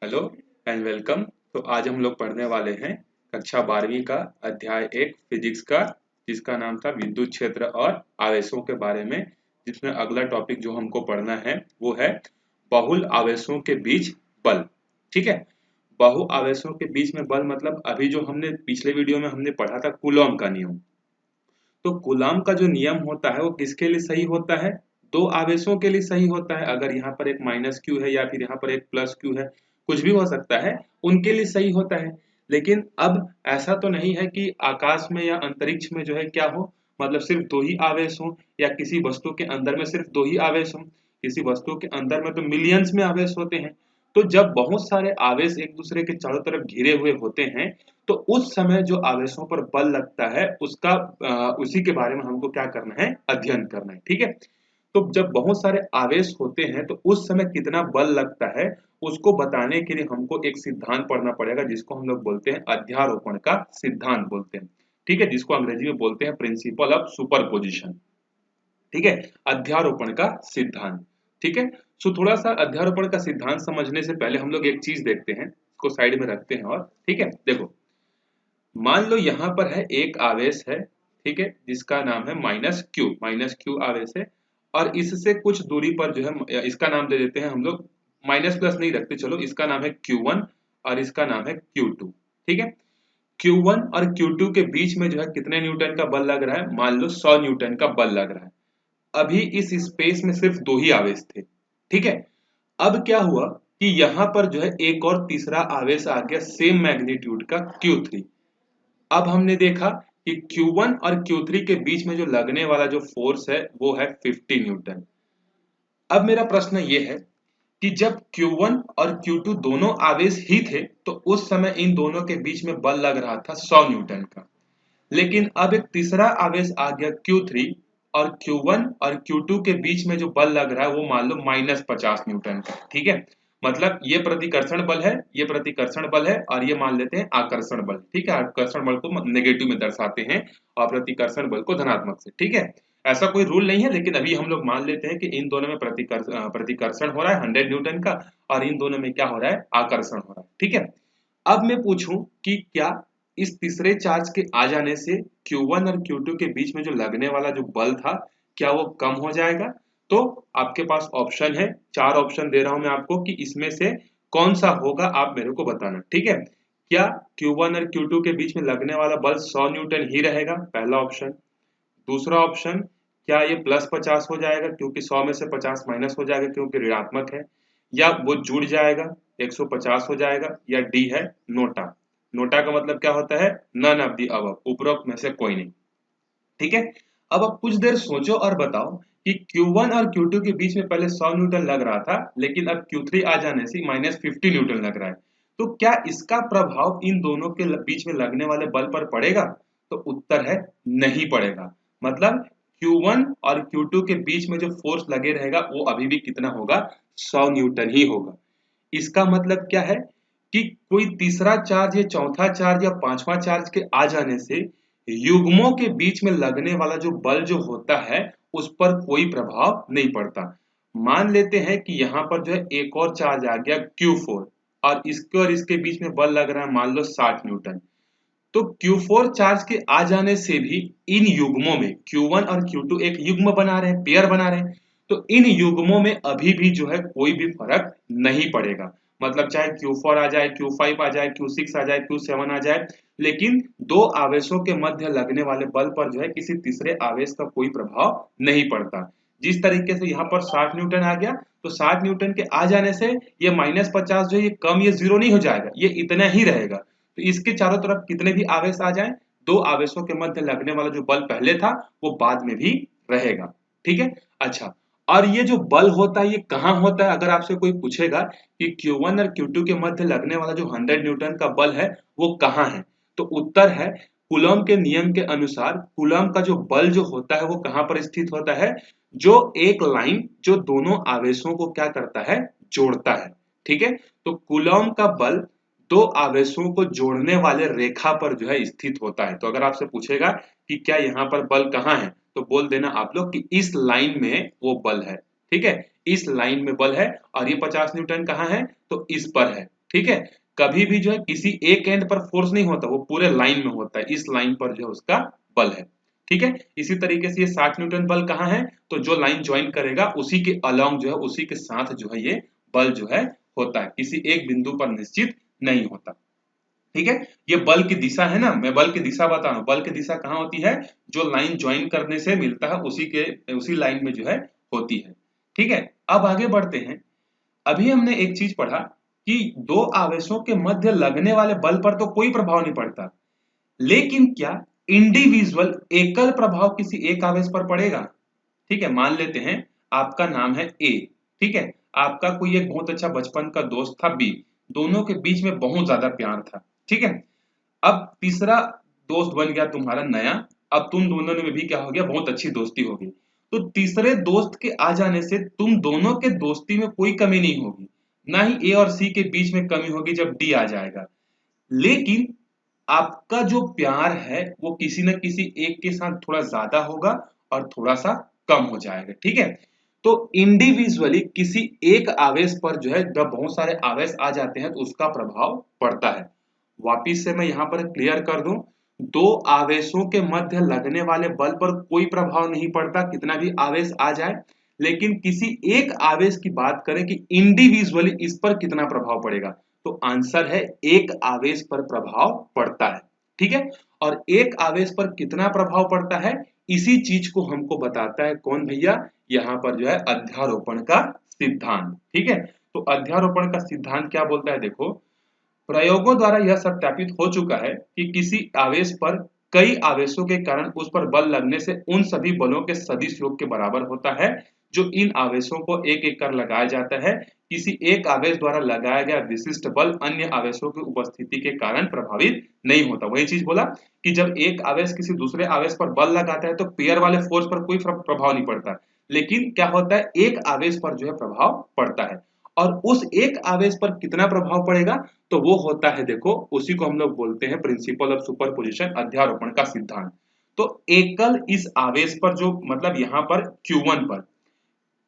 Hello and welcome. तो आज हम लोग पढ़ने वाले हैं कक्षा 12वीं का अध्याय 1 फिजिक्स का, जिसका नाम था विद्युत क्षेत्र और आवेशों के बारे में। जिसमें अगला टॉपिक जो हमको पढ़ना है वो है बहुल आवेशों के बीच बल। ठीक है, बहु आवेशों के बीच में बल मतलब अभी जो हमने पिछले वीडियो में हमने पढ़ा था कूलॉम का नियम। तो कूलॉम का जो नियम होता है वो किसके लिए सही होता है? दो आवेशों के लिए सही होता है। अगर यहाँ पर एक माइनस क्यू है या फिर यहाँ पर एक प्लस क्यू है, कुछ भी हो सकता है, उनके लिए सही होता है। लेकिन अब ऐसा तो नहीं है कि आकाश में या अंतरिक्ष में जो है क्या हो, मतलब सिर्फ दो ही आवेश हो, या किसी वस्तु के अंदर में सिर्फ दो ही आवेश हो। किसी वस्तु के अंदर में तो मिलियंस में आवेश होते हैं। तो जब बहुत सारे आवेश एक दूसरे के चारों तरफ घिरे हुए होते हैं, तो उस समय जो आवेशों पर बल लगता है उसका उसी के बारे में हमको क्या करना है, अध्ययन करना है। ठीक है, तो जब बहुत सारे आवेश होते हैं तो उस समय कितना बल लगता है उसको बताने के लिए हमको एक सिद्धांत पढ़ना पड़ेगा, जिसको हम लोग बोलते हैं अध्यारोपण का सिद्धांत बोलते हैं। ठीक है, जिसको अंग्रेजी में बोलते हैं प्रिंसिपल ऑफ सुपरपोजिशन। ठीक है, अध्यारोपण का सिद्धांत। ठीक है, सो थोड़ा सा अध्यारोपण का सिद्धांत समझने से पहले हम लोग एक चीज देखते हैं, इसको साइड में रखते हैं। और ठीक है, देखो, मान लो यहाँ पर है एक आवेश है, ठीक है, जिसका नाम है माइनस क्यू आवेश है। और इससे कुछ दूरी पर जो है इसका नाम दे देते हैं हम लोग, माइनस प्लस नहीं रखते, चलो इसका नाम है Q1 और इसका नाम है Q2। ठीक है, Q1 और Q2 के बीच में जो है कितने न्यूटन का बल लग रहा है? मान लो 100 न्यूटन का बल लग रहा है। अभी इस स्पेस में सिर्फ दो ही आवेश थे। ठीक है, अब क्या हुआ कि यहाँ पर जो है एक और तीसरा आवेश आ गया सेम मैग्नीट्यूड का Q3। अब हमने देखा कि Q1 और Q3 के बीच में जो लगने वाला जो फोर्स है वो है 50 न्यूटन। अब मेरा प्रश्न ये है कि जब Q1 और Q2 दोनों आवेश ही थे तो उस समय इन दोनों के बीच में बल लग रहा था 100 न्यूटन का। लेकिन अब एक तीसरा आवेश आ गया Q3, और Q1 और Q2 के बीच में जो बल लग रहा है वो मान लो -50 न्यूटन का। ठीक है, मतलब ये प्रतिकर्षण बल है, ये प्रतिकर्षण बल है, और ये मान लेते हैं आकर्षण बल। ठीक है, आकर्षण बल को नेगेटिव में दर्शाते हैं और प्रतिकर्षण बल को धनात्मक से। ठीक है, ऐसा कोई रूल नहीं है, लेकिन अभी हम लोग मान लेते हैं कि इन दोनों में प्रतिकर्षण हो रहा है 100 न्यूटन का, और इन दोनों में क्या हो रहा है, आकर्षण हो रहा है। ठीक है, अब मैं पूछूं कि क्या इस तीसरे चार्ज के आ जाने से Q1 और Q2 के बीच में जो लगने वाला जो बल था, क्या वो कम हो जाएगा? तो आपके पास ऑप्शन है, चार ऑप्शन दे रहा हूं मैं आपको कि इसमें से कौन सा होगा, आप मेरे को बताना। ठीक है, क्या Q1 और Q2 के बीच में लगने वाला बल 100 न्यूटन ही रहेगा? पहला ऑप्शन। दूसरा ऑप्शन, क्या ये +50 हो जाएगा क्योंकि 100 में से 50 माइनस हो जाएगा क्योंकि ऋणात्मक है, या वो जुड़ जाएगा 150 हो जाएगा, या डी है नोटा। नोटा का मतलब क्या होता है? नन ऑफ दी अबव, उपरोक्त में से कोई नहीं। ठीक है, अब आप कुछ देर सोचो और बताओ कि Q1 और Q2 के बीच में पहले 100 न्यूटन लग रहा था, लेकिन अब Q3 आ जाने से -50 न्यूटन लग रहा है। तो क्या इसका प्रभाव इन दोनों के बीच में लगने वाले बल पर पड़ेगा? तो उत्तर है नहीं पड़ेगा। मतलब Q1 और Q2 के बीच में जो फोर्स लगे रहेगा वो अभी भी कितना होगा? 100 न्यूटन ही होगा। इसका मतलब क्या है कि कोई तीसरा चार्ज या चौथा चार्ज या पांचवा चार्ज के आ जाने से युग्मों के बीच में लगने वाला जो बल जो होता है उस पर कोई प्रभाव नहीं पड़ता। मान लेते हैं कि यहाँ पर जो है एक और चार्ज आ गया Q4, और इसके बीच में बल लग रहा है मान लो 60 न्यूटन। तो Q4 चार्ज के आ जाने से भी इन युग्मों में Q1 और Q2 एक युग्म बना रहे हैं, पेयर बना रहे हैं, तो इन युग्मों में अभी भी जो है कोई भी फर्क नहीं पड़ेगा। मतलब चाहे Q4 आ जाए, Q5 आ जाए, Q6 आ जाए, Q7 आ जाए, लेकिन दो आवेशों के मध्य लगने वाले बल पर जो है किसी तीसरे आवेश का कोई प्रभाव नहीं पड़ता। जिस तरीके से यहाँ पर 60 न्यूटन आ गया, तो 60 न्यूटन के आ जाने से ये -50 जो है ये कम, ये जीरो नहीं हो जाएगा, ये इतना ही रहेगा। तो इसके चारों तरफ कितने भी आवेश आ जाएं, दो आवेशों के मध्य लगने वाला जो बल पहले था वो बाद में भी रहेगा। ठीक है, अच्छा, और ये जो बल होता है ये कहाँ होता है? अगर आपसे कोई पूछेगा कि Q1 और Q2 के मध्य लगने वाला जो 100 न्यूटन का बल है वो कहाँ है, तो उत्तर है कूलॉम के नियम के अनुसार कूलॉम का जो बल जो होता है वो कहाँ पर स्थित होता है? जो एक लाइन जो दोनों आवेशों को क्या करता है, जोड़ता है। ठीक है, तो कूलॉम का बल दो आवेशों को जोड़ने वाले रेखा पर जो है स्थित होता है। तो अगर आपसे पूछेगा कि क्या यहाँ पर बल कहाँ है, तो बोल देना आप लोग कि इस लाइन में वो बल है। ठीक है, इस लाइन में बल है, और ये 50 न्यूटन कहाँ है, तो इस पर है। ठीक है, कभी भी जो है किसी एक एंड पर फोर्स नहीं होता, वो पूरे लाइन में होता है, इस लाइन पर जो है उसका बल है। ठीक है, इसी तरीके से ये 60 न्यूटन बल कहाँ है, तो जो लाइन ज्वाइन करेगा उसी के अलोंग जो है, उसी के साथ जो है ये बल जो है होता है, किसी एक बिंदु पर निश्चित नहीं होता। ठीक है, ये बल की दिशा है ना, मैं बल की दिशा बता रहा हूं, बल की दिशा कहाँ होती है, जो लाइन ज्वाइन करने से मिलता है उसी लाइन में जो है होती है। ठीक है, अब आगे बढ़ते हैं। अभी हमने एक चीज पढ़ा कि दो आवेशों के मध्य लगने वाले बल पर तो कोई प्रभाव नहीं पड़ता, लेकिन क्या इंडिविजुअल एकल प्रभाव किसी एक आवेश पर पड़ेगा। ठीक है, मान लेते हैं आपका नाम है ए, ठीक है, आपका कोई एक बहुत अच्छा बचपन का दोस्त था बी, दोनों के बीच में बहुत ज्यादा प्यार था। ठीक है, अब तीसरा दोस्त बन गया तुम्हारा नया, अब तुम दोनों में भी क्या हो गया, बहुत अच्छी दोस्ती हो गई। तो तीसरे दोस्त के आ जाने से तुम दोनों के दोस्ती में कोई कमी नहीं होगी, ना ही ए और सी के बीच में कमी होगी जब डी आ जाएगा। लेकिन आपका जो प्यार है वो किसी न किसी एक के साथ थोड़ा ज्यादा होगा और थोड़ा सा कम हो जाएगा। ठीक है, तो इंडिविजुअली किसी एक आवेश पर जो है जब बहुत सारे आवेश आ जाते हैं तो उसका प्रभाव पड़ता है। वापिस से मैं यहां पर क्लियर कर दूं, दो आवेशों के मध्य लगने वाले बल पर कोई प्रभाव नहीं पड़ता, कितना भी आवेश आ जाए। लेकिन किसी एक आवेश की बात करें कि इंडिविजुअली इस पर कितना प्रभाव पड़ेगा, तो आंसर है एक आवेश पर प्रभाव पड़ता है। ठीक है, और एक आवेश पर कितना प्रभाव पड़ता है, इसी चीज को हमको बताता है कौन भैया, यहाँ पर जो है अध्यारोपण का सिद्धांत। ठीक है, तो अध्यारोपण का सिद्धांत क्या बोलता है, देखो, प्रयोगों द्वारा यह सत्यापित हो चुका है कि किसी आवेश पर कई आवेशों के कारण उस पर बल लगने से उन सभी बलों के सदिश योग के बराबर होता है जो इन आवेशों को एक एक कर लगाया जाता है। किसी एक आवेश द्वारा लगाया गया विशिष्ट बल अन्य आवेशों की उपस्थिति के कारण प्रभावित नहीं होता। वही चीज बोला कि जब एक आवेश किसी दूसरे आवेश पर बल लगाता है तो पेयर वाले फोर्स पर कोई प्रभाव नहीं पड़ता, लेकिन क्या होता है, एक आवेश पर जो है प्रभाव पड़ता है। और उस एक आवेश पर कितना प्रभाव पड़ेगा, तो वो होता है, देखो, उसी को हम लोग बोलते हैं प्रिंसिपल ऑफ सुपरपोजिशन, अध्यारोपण का सिद्धांत। तो एकल इस आवेश पर जो, मतलब यहां पर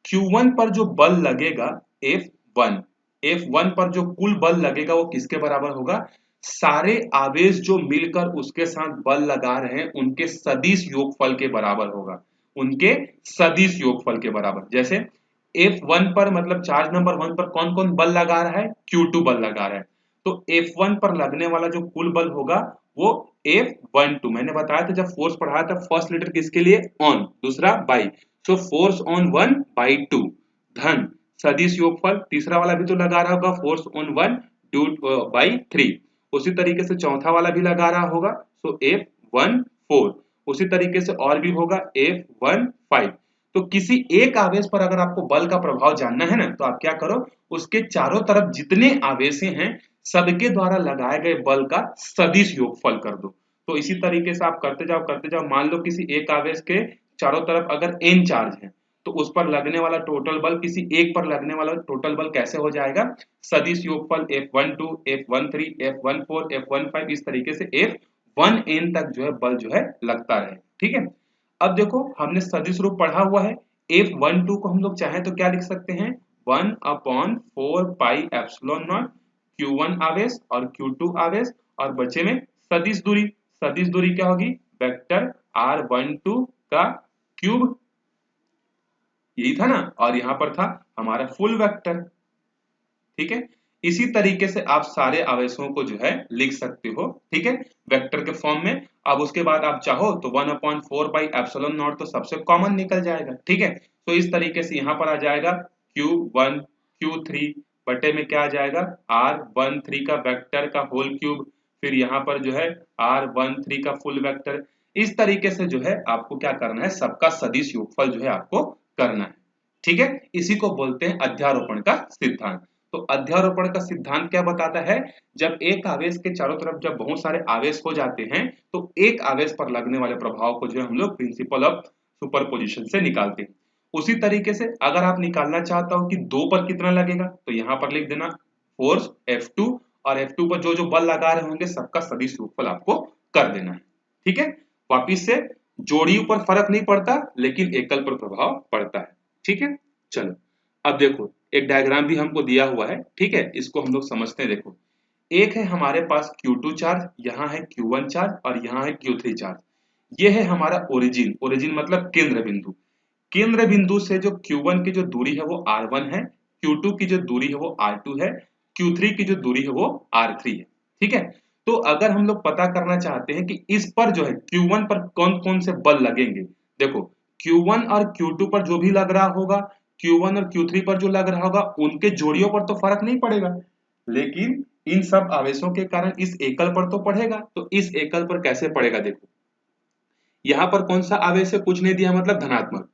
Q1 पर जो बल लगेगा F1, F1 पर जो कुल बल लगेगा वो किसके बराबर होगा, सारे आवेश जो मिलकर उसके साथ बल लगा रहे हैं उनके सदिश योगफल के बराबर होगा, उनके सदिश योगफल के बराबर। जैसे F1 पर, मतलब चार्ज नंबर 1 पर कौन कौन बल लगा रहा है, Q2 बल लगा रहा है, तो F1 पर लगने वाला जो कुल बल होगा वो F12, मैंने बताया था जब फोर्स पढ़ाया था, फर्स्ट लेटर किसके लिए, ऑन, दूसरा by, so force on 1 by 2 धन सदिश योगफल, तीसरा वाला भी तो लगा रहा होगा फोर्स ऑन 1 बाई 3, उसी तरीके से चौथा वाला भी लगा रहा होगा, सो F14, उसी तरीके से और भी होगा F15। तो किसी एक आवेश पर अगर आपको बल का प्रभाव जानना है ना, तो आप क्या करो, उसके चारों तरफ जितने आवेश हैं सबके द्वारा लगाए गए बल का सदिश योगफल कर दो। तो इसी तरीके से आप करते जाओ, मान लो किसी एक आवेश के चारों तरफ अगर n चार्ज है तो उस पर लगने वाला टोटल बल, किसी एक पर लगने वाला टोटल बल कैसे हो जाएगा, सदिश योगफल F12, F13, F14, F15, इस तरीके से F1n तक जो है बल जो है लगता रहे। ठीक है, अब देखो हमने सदिश रूप पढ़ा हुआ है, F12 को हम लोग चाहें तो क्या लिख सकते हैं, 1/4 पाई एप्सिलॉन नॉट Q1 आवेश और Q2 आवेश, और बचे में सदिश दूरी, सदिश दूरी क्या होगी, वेक्टर R12 का क्यूब, यही था ना, और यहां पर था हमारा फुल वेक्टर। ठीक है, इसी तरीके से आप सारे आवेशों को जो है लिख सकते हो, ठीक है, वेक्टर के फॉर्म में। अब उसके बाद आप चाहो तो 1/4 बाई एप्सिलॉन नॉट तो सबसे कॉमन निकल जाएगा। ठीक है, तो इस तरीके से यहां पर आ जाएगा Q1 Q3 बटे में क्या आ जाएगा, R13 का वेक्टर का होल क्यूब, फिर यहाँ पर जो है R13 का फुल वेक्टर। इस तरीके से जो है आपको क्या करना है, सबका सदिश योगफल जो है आपको करना है। ठीक है, इसी को बोलते हैं अध्यारोपण का सिद्धांत। तो अध्यारोपण का सिद्धांत क्या बताता है, जब एक आवेश के चारों तरफ जब बहुत सारे आवेश हो जाते हैं तो एक आवेश पर लगने वाले प्रभाव को जो है हम लोग प्रिंसिपल ऑफ सुपरपोजिशन से निकालते हैं। उसी तरीके से अगर आप निकालना चाहता हो कि दो पर कितना लगेगा, तो यहाँ पर लिख देना फोर्स F2, और F2 पर जो जो बल लगा रहे होंगे सबका सदिश योगफल आपको कर देना है। ठीक है, वापिस से जोड़ियों पर फर्क नहीं पड़ता लेकिन एकल पर प्रभाव पड़ता है। ठीक है, चलो अब देखो एक डायग्राम भी हमको दिया हुआ है, ठीक है, इसको हम लोग समझते हैं। देखो एक है हमारे पास Q2 चार्ज, यहाँ है Q1 चार्ज और यहाँ है Q3 चार्ज। ये है हमारा ओरिजिन, ओरिजिन मतलब केंद्र बिंदु। केंद्र बिंदु से जो Q1 की जो दूरी है वो R1 है, Q2 की जो दूरी है वो R2 है, Q3 की जो दूरी है वो R3 है, ठीक है। तो अगर हम लोग पता करना चाहते हैं कि इस पर जो है Q1 पर कौन कौन से बल लगेंगे, देखो Q1 और Q2 पर जो भी लग रहा होगा, Q1 और Q3 पर जो लग रहा होगा, उनके जोड़ियों पर तो फर्क नहीं पड़ेगा, लेकिन इन सब आवेशों के कारण इस एकल पर तो पड़ेगा। तो इस एकल पर कैसे पड़ेगा, देखो यहाँ पर कौन सा आवेश है, कुछ नहीं दिया, मतलब धनात्मक।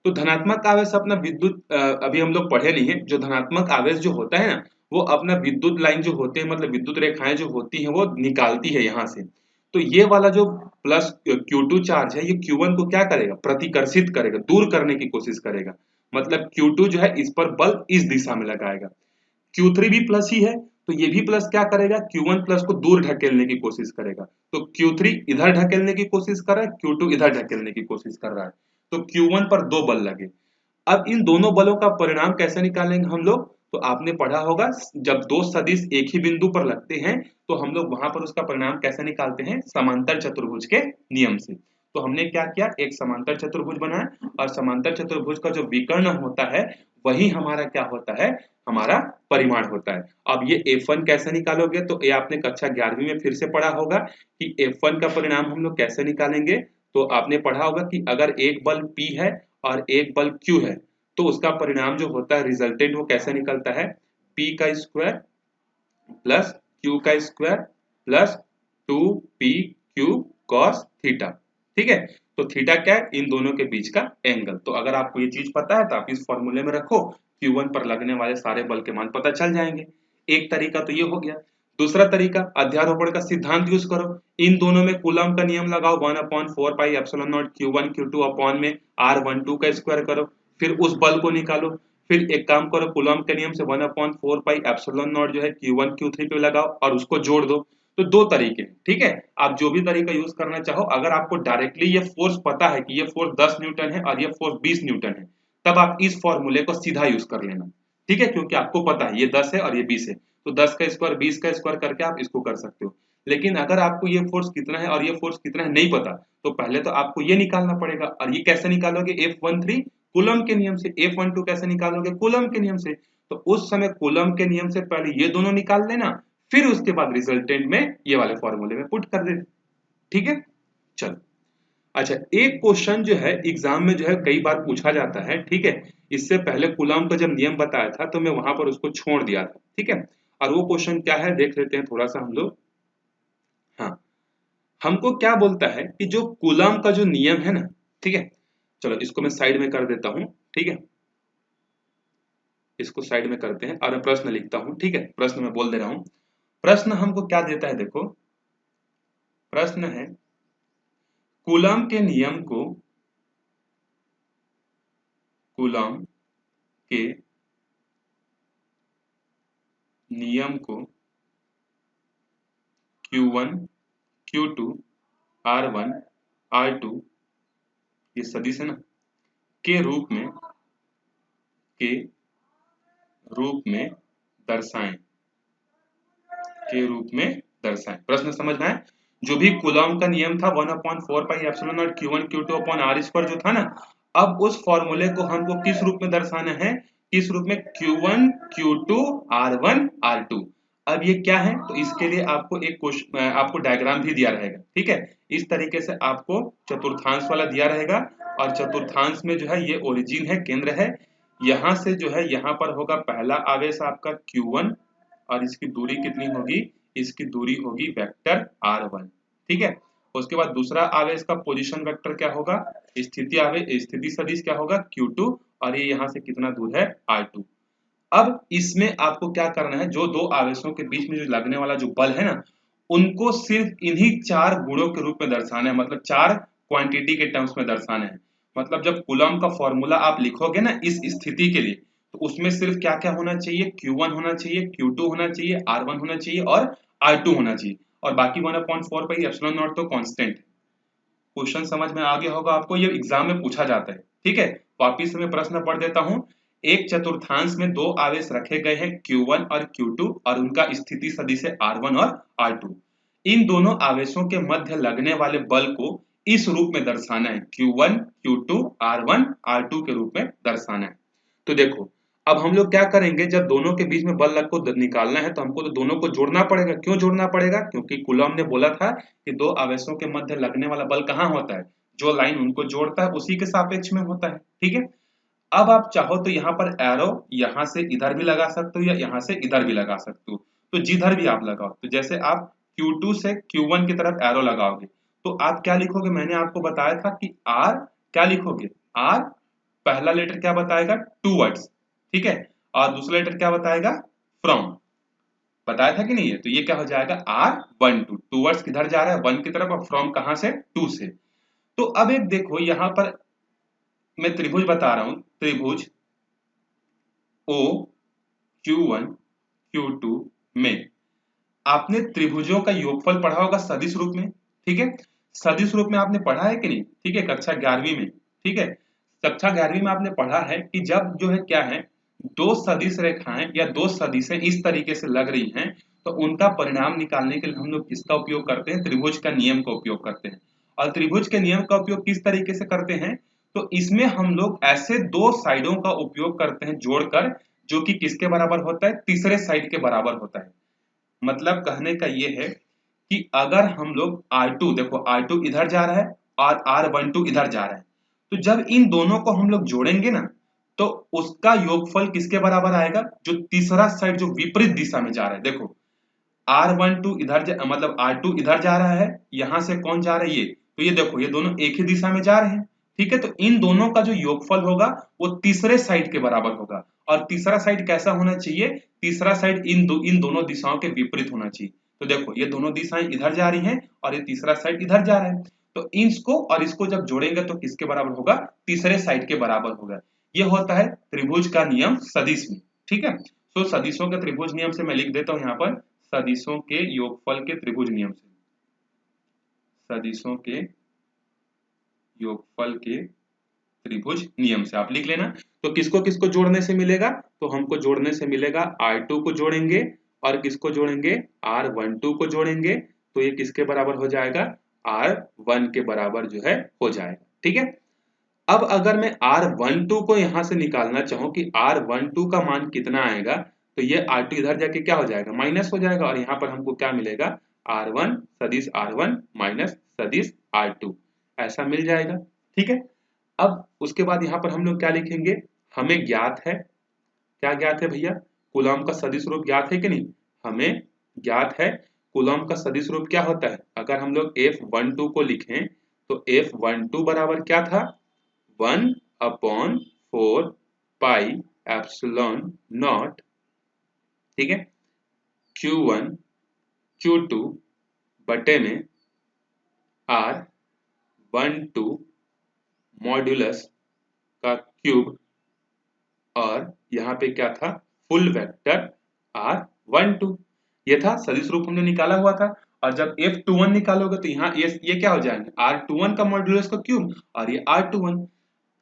तो धनात्मक आवेश अपना विद्युत अभी हम लोग पढ़े नहीं है, जो धनात्मक आवेश जो होता है ना, वो अपना विद्युत लाइन जो होते हैं, मतलब विद्युत रेखाएं जो होती हैं वो निकालती है यहाँ से। तो ये वाला जो प्लस Q2 चार्ज है, ये Q1 को क्या करेगा, प्रतिकर्षित करेगा, दूर करने की कोशिश करेगा। मतलब Q2 जो है इस पर बल इस दिशा में लगाएगा। Q3 भी प्लस ही है, तो ये भी प्लस क्या करेगा, Q1 प्लस को दूर ढकेलने की कोशिश करेगा। तो Q3 इधर ढकेलने की कोशिश कर रहा है, Q2 इधर ढकेलने की कोशिश कर रहा है। तो Q1 पर दो बल लगे। अब इन दोनों बलों का परिणाम कैसे निकालेंगे हम लोग, तो आपने पढ़ा होगा जब दो सदिश एक ही बिंदु पर लगते हैं तो हम लोग वहां पर उसका परिणाम कैसे निकालते हैं, समांतर चतुर्भुज के नियम से। तो हमने क्या किया, एक समांतर चतुर्भुज बनाया और समांतर चतुर्भुज का जो विकर्ण होता है वही हमारा क्या होता है, हमारा परिमाण होता है। अब ये F1 कैसे निकालोगे, तो ये आपने कक्षा 11वीं में फिर से पढ़ा होगा कि F1 का परिणाम हम लोग कैसे निकालेंगे। तो आपने पढ़ा होगा कि अगर एक बल P है और एक बल Q है, तो उसका परिणाम जो होता है रिजल्टेंट वो कैसे निकलता है, P का स्क्वायर प्लस Q का square plus 2PQ cos theta, ठीक है। तो थीटा क्या है, इन दोनों के बीच का एंगल। तो अगर आपको ये चीज पता है तो आप इस फॉर्मूले में रखो, Q1 पर लगने वाले सारे बल के मान पता चल जाएंगे। एक तरीका तो ये हो गया। दूसरा तरीका, अध्यारोपण का सिद्धांत यूज करो। इन दोनों में कूलम का नियम लगाओ, 1/4 pi epsilon not Q1 Q2 upon में R12 का स्क्वायर करो, फिर उस बल को निकालो। फिर एक काम करो, कूलम के नियम से 1/4 पाई एप्सिलॉन नॉट जो है Q1 Q3 पे लगाओ और उसको जोड़ दो। तो दो तरीके, ठीक है, आप जो भी तरीका यूज करना चाहो। अगर आपको डायरेक्टली ये फोर्स पता है कि ये फोर्स 10 न्यूटन है और ये फोर्स 20 न्यूटन है, तब आप इस फॉर्मूले को सीधा यूज कर लेना, ठीक है, क्योंकि आपको पता है ये 10 है और ये 20 है, तो 10 का स्क्वायर 20 का स्क्वायर करके आप इसको कर सकते हो। लेकिन अगर आपको ये फोर्स कितना है और ये फोर्स कितना है नहीं पता, तो पहले तो आपको ये निकालना पड़ेगा। और ये कैसे निकालोगे, F13 कूलम के नियम से। F12 कैसे निकालोगे, कूलम के नियम से। तो उस समय कूलम के नियम से पहले ये दोनों निकाल लेना, फिर उसके बाद रिजल्टेंट में ये वाले फॉर्मूले में पुट कर देना, ठीक है। चलो अच्छा, एक क्वेश्चन जो है एग्जाम में जो है कई बार पूछा जाता है, ठीक है। इससे पहले कूलम का जब नियम बताया था तो मैं वहां पर उसको छोड़ दिया था, ठीक है। और वो क्वेश्चन क्या है देख लेते हैं थोड़ा सा हम लोग। हाँ, हमको क्या बोलता है कि जो कूलम का जो नियम है ना, ठीक है, चलो इसको मैं साइड में कर देता हूं, ठीक है, इसको साइड में करते हैं और मैं प्रश्न लिखता हूं, ठीक है। प्रश्न मैं बोल दे रहा हूं। प्रश्न हमको क्या देता है, देखो प्रश्न है कूलम के नियम को, कूलम के नियम को Q1 Q2 R1 R2 ये सदिश है ना, के रूप में, के रूप में दर्शाएं, के रूप में दर्शाएं। प्रश्न समझ में आए। जो भी कूलम का नियम था 1/4 pi epsilon not Q1 Q2 upon R square जो था ना, अब उस फॉर्मूले को हमको किस रूप में दर्शाना है, किस रूप में, Q1 Q2 R1 R2। अब ये क्या है, तो इसके लिए आपको एक क्वेश्चन, आपको डायग्राम भी दिया रहेगा, ठीक है। इस तरीके से आपको चतुर्थांश वाला दिया रहेगा और चतुर्थांश में जो है ये ओरिजिन है, केंद्र है। यहाँ से जो है यहाँ पर होगा पहला आवेश आपका Q1 और इसकी दूरी कितनी होगी, इसकी दूरी होगी वेक्टर R1, ठीक है। उसके बाद दूसरा आवेश का पोजीशन वेक्टर क्या होगा, स्थिति आवेश, स्थिति सदिश क्या होगा Q2 और ये यहाँ से कितना दूर है R2। अब इसमें आपको क्या करना है, जो दो आवेशों के बीच में जो लगने वाला जो बल है ना, उनको सिर्फ इन्हीं चार गुणों के रूप में दर्शाना है, मतलब चार क्वांटिटी के टर्म्स में दर्शाना है। मतलब जब कूलम का फॉर्मूला आप लिखोगे ना इस स्थिति के लिए, तो उसमें सिर्फ क्या क्या होना चाहिए, Q1 होना चाहिए, Q2 होना चाहिए, R1 होना चाहिए और R2 होना चाहिए, और बाकी 1/4 पाई एप्सिलॉन नॉट तो कांस्टेंट। क्वेश्चन समझ में आ गया होगा आपको, ये एग्जाम में पूछा जाता है, ठीक है। वापिस मैं प्रश्न पढ़ देता हूं। एक चतुर्थांश में दो आवेश रखे गए हैं Q1 और Q2 और उनका स्थिति सदिश है R1 और R2। इन दोनों आवेशों के मध्य लगने वाले बल को इस रूप में दर्शाना है, Q1 Q2 R1 R2 के रूप में दर्शाना है। तो देखो अब हम लोग क्या करेंगे, जब दोनों के बीच में बल को निकालना है तो हमको तो दोनों को जोड़ना पड़ेगा। क्यों जोड़ना पड़ेगा? क्योंकि कूलॉम ने बोला था कि दो आवेशों के मध्य लगने वाला बल कहाँ होता है, जो लाइन उनको जोड़ता है उसी के सापेक्ष में होता है। ठीक है, अब आप चाहो तो यहाँ पर एरो यहाँ से इधर भी लगा सकते हो या यहाँ से इधर भी लगा सकते हो, तो जिधर भी आप लगाओ। तो जैसे आप Q2 से Q1 की तरफ एरो लगाओगे तो आप क्या लिखोगे, मैंने आपको बताया था कि R क्या लिखोगे, R पहला लेटर क्या बताएगा, टूवर्ड्स, ठीक है, और दूसरा लेटर क्या बताएगा, फ्रॉम, बताया था कि नहीं है। तो ये क्या हो जाएगा, R12, टूवर्ड्स किधर जा रहा है, 1 की तरफ, और फ्रॉम कहां से, 2 से। तो अब एक देखो यहाँ पर मैं त्रिभुज बता रहा हूं, त्रिभुज O Q1 Q2 में आपने त्रिभुजों का योगफल पढ़ा होगा सदिश रूप में, ठीक है, सदिश रूप में आपने पढ़ा है कि नहीं, ठीक है, कक्षा 11वीं में, ठीक है, कक्षा 11वीं में आपने पढ़ा है कि जब जो है क्या है, दो सदिश रेखाएं या दो सदिशें इस तरीके से लग रही हैं तो उनका परिणाम निकालने के लिए हम लोग किसका उपयोग करते हैं, त्रिभुज का नियम का उपयोग करते हैं। और त्रिभुज के नियम का उपयोग किस तरीके से करते हैं, तो इसमें हम लोग ऐसे दो साइडों का उपयोग करते हैं जोड़कर, जो कि किसके बराबर होता है, तीसरे साइड के बराबर होता है। मतलब कहने का ये है कि अगर हम लोग R2, देखो R2 इधर जा रहा है और R12 इधर जा रहा है, तो जब इन दोनों को हम लोग जोड़ेंगे ना तो उसका योगफल किसके बराबर आएगा, जो तीसरा साइड जो विपरीत दिशा में जा रहा है। देखो R12 इधर मतलब R2 इधर जा रहा है, यहां से कौन जा रहा है, ये, तो ये देखो ये दोनों एक ही दिशा में जा रहे हैं, ठीक है, तो इन दोनों का जो योगफल होगा वो तीसरे साइड के बराबर होगा। और तीसरा साइड कैसा होना चाहिए, तीसरा साइड इन दोनों दिशाओं के विपरीत होना चाहिए। तो देखो ये दोनों दिशाएं इधर जा रही हैं और ये तीसरा साइड इधर जा रहा है, तो इसको और इसको जब जोड़ेंगे तो किसके बराबर होगा, तीसरे साइड के बराबर होगा। ये होता है त्रिभुज का नियम सदिश में, ठीक है। तो सदिशों के त्रिभुज नियम से मैं लिख देता हूं यहाँ पर, सदिशों के योगफल के त्रिभुज नियम से, सदिशों के योगफल के त्रिभुज नियम से आप लिख लेना। तो किसको किसको जोड़ने से मिलेगा, तो हमको जोड़ने से मिलेगा R2 को जोड़ेंगे और किसको जोड़ेंगे, R12 को जोड़ेंगे, तो ये किसके बराबर हो जाएगा, R1 के बराबर जो है हो जाएगा, ठीक है। अब अगर मैं R12 को यहां से निकालना चाहूं कि R12 का मान कितना आएगा, तो ये R2 इधर जाके क्या हो जाएगा, माइनस हो जाएगा, और यहाँ पर हमको क्या मिलेगा, R1 सदिश R1 माइनस सदिश R2, ऐसा मिल जाएगा, ठीक है। अब उसके बाद यहाँ पर हम लोग क्या लिखेंगे, हमें ज्ञात है, क्या ज्ञात है भैया, कूलॉम का सदिश रूप ज्ञात है कि नहीं, हमें ज्ञात है कूलॉम का सदिश रूप क्या होता है। अगर हम लोग F12 को लिखें तो F12 बराबर क्या था, 1/4 पाई एप्सिलॉन नॉट, ठीक है, Q1 Q2 बटे में R12 मॉड्यूलस का क्यूब, और यहाँ पे क्या था, फुल वेक्टर R12, ये था सदिश रूप हमने निकाला हुआ था। और जब F21 निकालोगे तो यहाँ ये क्या हो जाएंगे, R21 का मॉड्यूलस का क्यूब और ये R21।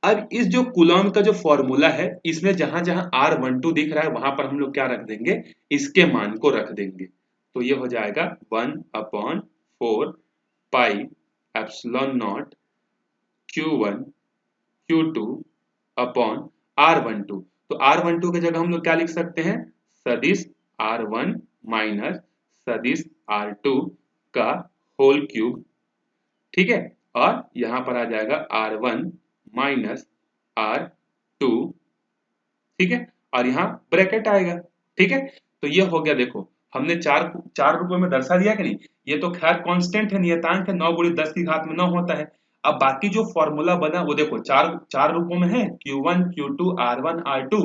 अब इस जो कूलॉम का जो फॉर्मूला है इसमें जहां जहां R12 दिख रहा है वहां पर हम लोग क्या रख देंगे, इसके मान को रख देंगे। तो ये हो जाएगा 1/4 pi epsilon not Q1 Q2 upon R12। तो R12 की जगह हम लोग क्या लिख सकते हैं, सदिश R1 माइनस सदिश R2 का होल क्यूब, ठीक है, और यहां पर आ जाएगा R1 माइनस R2, ठीक है, और यहाँ ब्रैकेट आएगा, ठीक है। तो ये हो गया, देखो हमने चार रूपों में दर्शा दिया कि नहीं, ये तो खैर कांस्टेंट है, नियतांक है, 9 × 10 की घात में 9 होता है। अब बाकी जो फॉर्मूला बना वो देखो चार रूपों में है, Q1 Q2 R1 R2,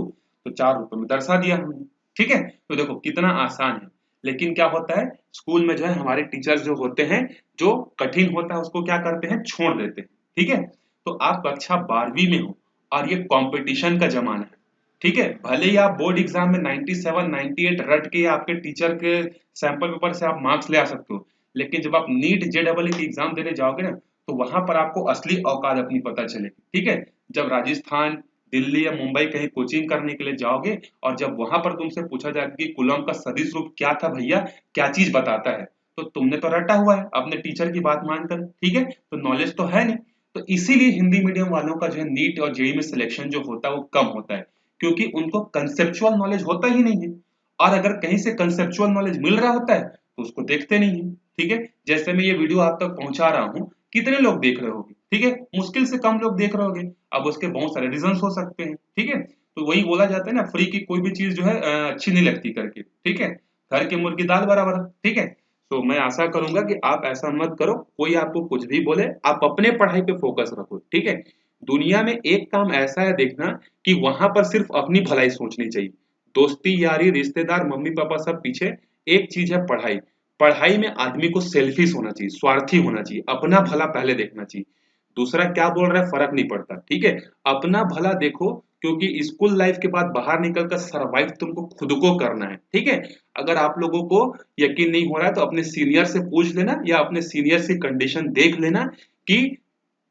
तो चार रूपों में दर्शा दिया हमने, ठीक है। तो देखो कितना आसान है। लेकिन क्या होता है स्कूल में जो है हमारे टीचर्स जो होते हैं, जो कठिन होता है उसको क्या करते हैं, छोड़ देते हैं, ठीक है। तो आप कक्षा 12वीं में हो और ये कंपटीशन का जमाना है, ठीक है, भले ही आप बोर्ड एग्जाम में 97 98 रट के आपके टीचर के सैंपल पेपर से आप मार्क्स ले आ सकते हो, लेकिन जब आप नीट JEE की एग्जाम देने जाओगे ना तो वहां पर आपको असली औकात अपनी पता चलेगी, ठीक है। जब राजस्थान दिल्ली या मुंबई कहीं कोचिंग करने के लिए जाओगे और जब वहां पर तुमसे पूछा जाए कि कूलॉम का सदिश रूप क्या था भैया, क्या चीज बताता है, तो तुमने तो रटा हुआ है अपने टीचर की बात मानकर, ठीक है, तो नॉलेज तो है नहीं। तो इसीलिए हिंदी मीडियम वालों का जो है नीट और जेईई में सिलेक्शन जो होता है वो कम होता है, क्योंकि उनको कंसेप्चुअल नॉलेज होता ही नहीं है। और अगर कहीं से कंसेप्चुअल नॉलेज मिल रहा होता है तो उसको देखते नहीं है, ठीक है। जैसे मैं ये वीडियो आप तक पहुंचा रहा हूँ, कितने लोग देख रहे होंगे, ठीक है, मुश्किल से कम लोग देख रहे होंगे। अब उसके बहुत सारे रीजंस हो सकते हैं, ठीक है। तो वही बोला जाता है ना, फ्री की कोई भी चीज जो है अच्छी नहीं लगती करके, ठीक है। घर की मुर्गी दाल बराबर, ठीक है। तो मैं आशा करूंगा कि आप ऐसा मत करो, कोई आपको कुछ भी बोले, आप अपने पढ़ाई पे फोकस रखो, ठीक है। दुनिया में एक काम ऐसा है देखना कि वहां पर सिर्फ अपनी भलाई सोचनी चाहिए, दोस्ती यारी रिश्तेदार मम्मी पापा सब पीछे, एक चीज है पढ़ाई। पढ़ाई में आदमी को सेल्फिश होना चाहिए, स्वार्थी होना चाहिए, अपना भला पहले देखना चाहिए, दूसरा क्या बोल रहा है फर्क नहीं पड़ता, ठीक है। अपना भला देखो, क्योंकि स्कूल लाइफ के बाद बाहर निकलकर सरवाइव तुमको खुद को करना है, ठीक है। अगर आप लोगों को यकीन नहीं हो रहा है तो अपने सीनियर से पूछ लेना या अपने सीनियर की कंडीशन देख लेना कि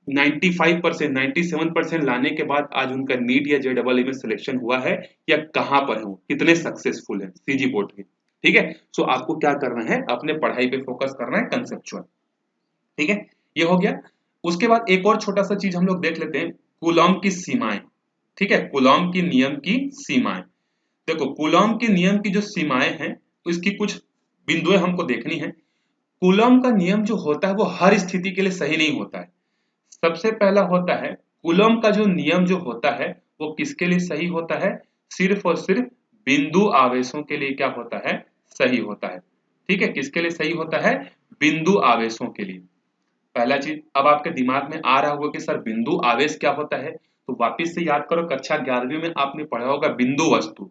95% 97% लाने के बाद आज उनका नीट या जेईई में सिलेक्शन हुआ है या कहां पर है, वो कितने सक्सेसफुल है सीजी बोर्ड के, ठीक है। सो आपको क्या करना है, अपने पढ़ाई पे फोकस करना है, कंसेप्चुअल, ठीक है। ये हो गया। उसके बाद एक और छोटा सा चीज हम लोग देख लेते हैं, कूलॉम की सीमाएं, ठीक है, कूलॉम की नियम की सीमाएं। देखो कूलॉम के नियम की जो सीमाएं हैं उसकी कुछ बिंदुएं हमको देखनी है। कूलॉम का नियम जो होता है वो हर स्थिति के लिए सही नहीं होता है। सबसे पहला होता है कूलॉम का जो नियम जो होता है वो किसके लिए सही होता है, सिर्फ और सिर्फ बिंदु आवेशों के लिए क्या होता है, सही होता है, ठीक है। किसके लिए सही होता है, बिंदु आवेशों के लिए। पहला चीज अब आपके दिमाग में आ रहा होगा कि सर बिंदु आवेश क्या होता है, तो वापिस से याद करो, कक्षा 11वीं में आपने पढ़ा होगा बिंदु वस्तु,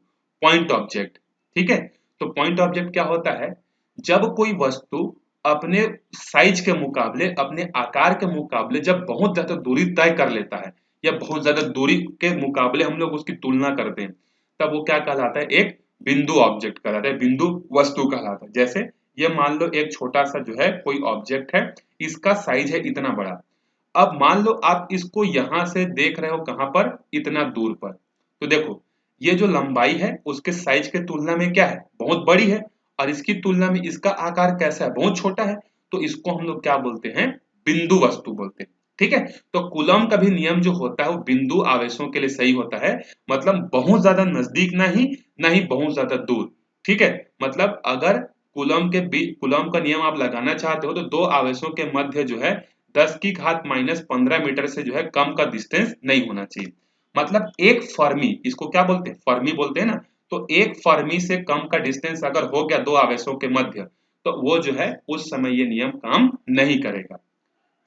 पॉइंट ऑब्जेक्ट, ठीक है। तो पॉइंट ऑब्जेक्ट क्या होता है, जब कोई वस्तु अपने साइज के मुकाबले, अपने आकार के मुकाबले जब बहुत ज्यादा दूरी तय कर लेता है या बहुत ज्यादा दूरी के मुकाबले हम लोग उसकी तुलना करते हैं, तब वो क्या कहलाता है, एक बिंदु ऑब्जेक्ट कहलाता है, बिंदु वस्तु कहलाता है। जैसे ये मान लो एक छोटा सा जो है कोई ऑब्जेक्ट है, इसका साइज है इतना बड़ा, अब मान लो आप इसको यहां से देख रहे हो कहां पर, इतना दूर पर, तो देखो ये जो लंबाई है उसके साइज के तुलना में क्या है, बहुत बड़ी है, और इसकी तुलना में इसका आकार कैसा है, बहुत छोटा है, तो इसको हम लोग क्या बोलते हैं, बिंदु वस्तु बोलते हैं, ठीक है। तो कूलॉम का भी नियम जो होता है वो बिंदु आवेशों के लिए सही होता है, मतलब बहुत ज्यादा नजदीक ना ही बहुत ज्यादा दूर, ठीक है। मतलब अगर कूलॉम का नियम आप लगाना चाहते हो तो दो आवेशों के मध्य जो है 10⁻⁻15 मीटर से जो है कम का डिस्टेंस नहीं होना चाहिए। मतलब एक फर्मी, इसको क्या बोलते हैं, फर्मी बोलते हैं ना, तो एक फर्मी से कम का डिस्टेंस अगर हो गया दो आवेशों के मध्य, तो वो जो है उस समय ये नियम काम नहीं करेगा।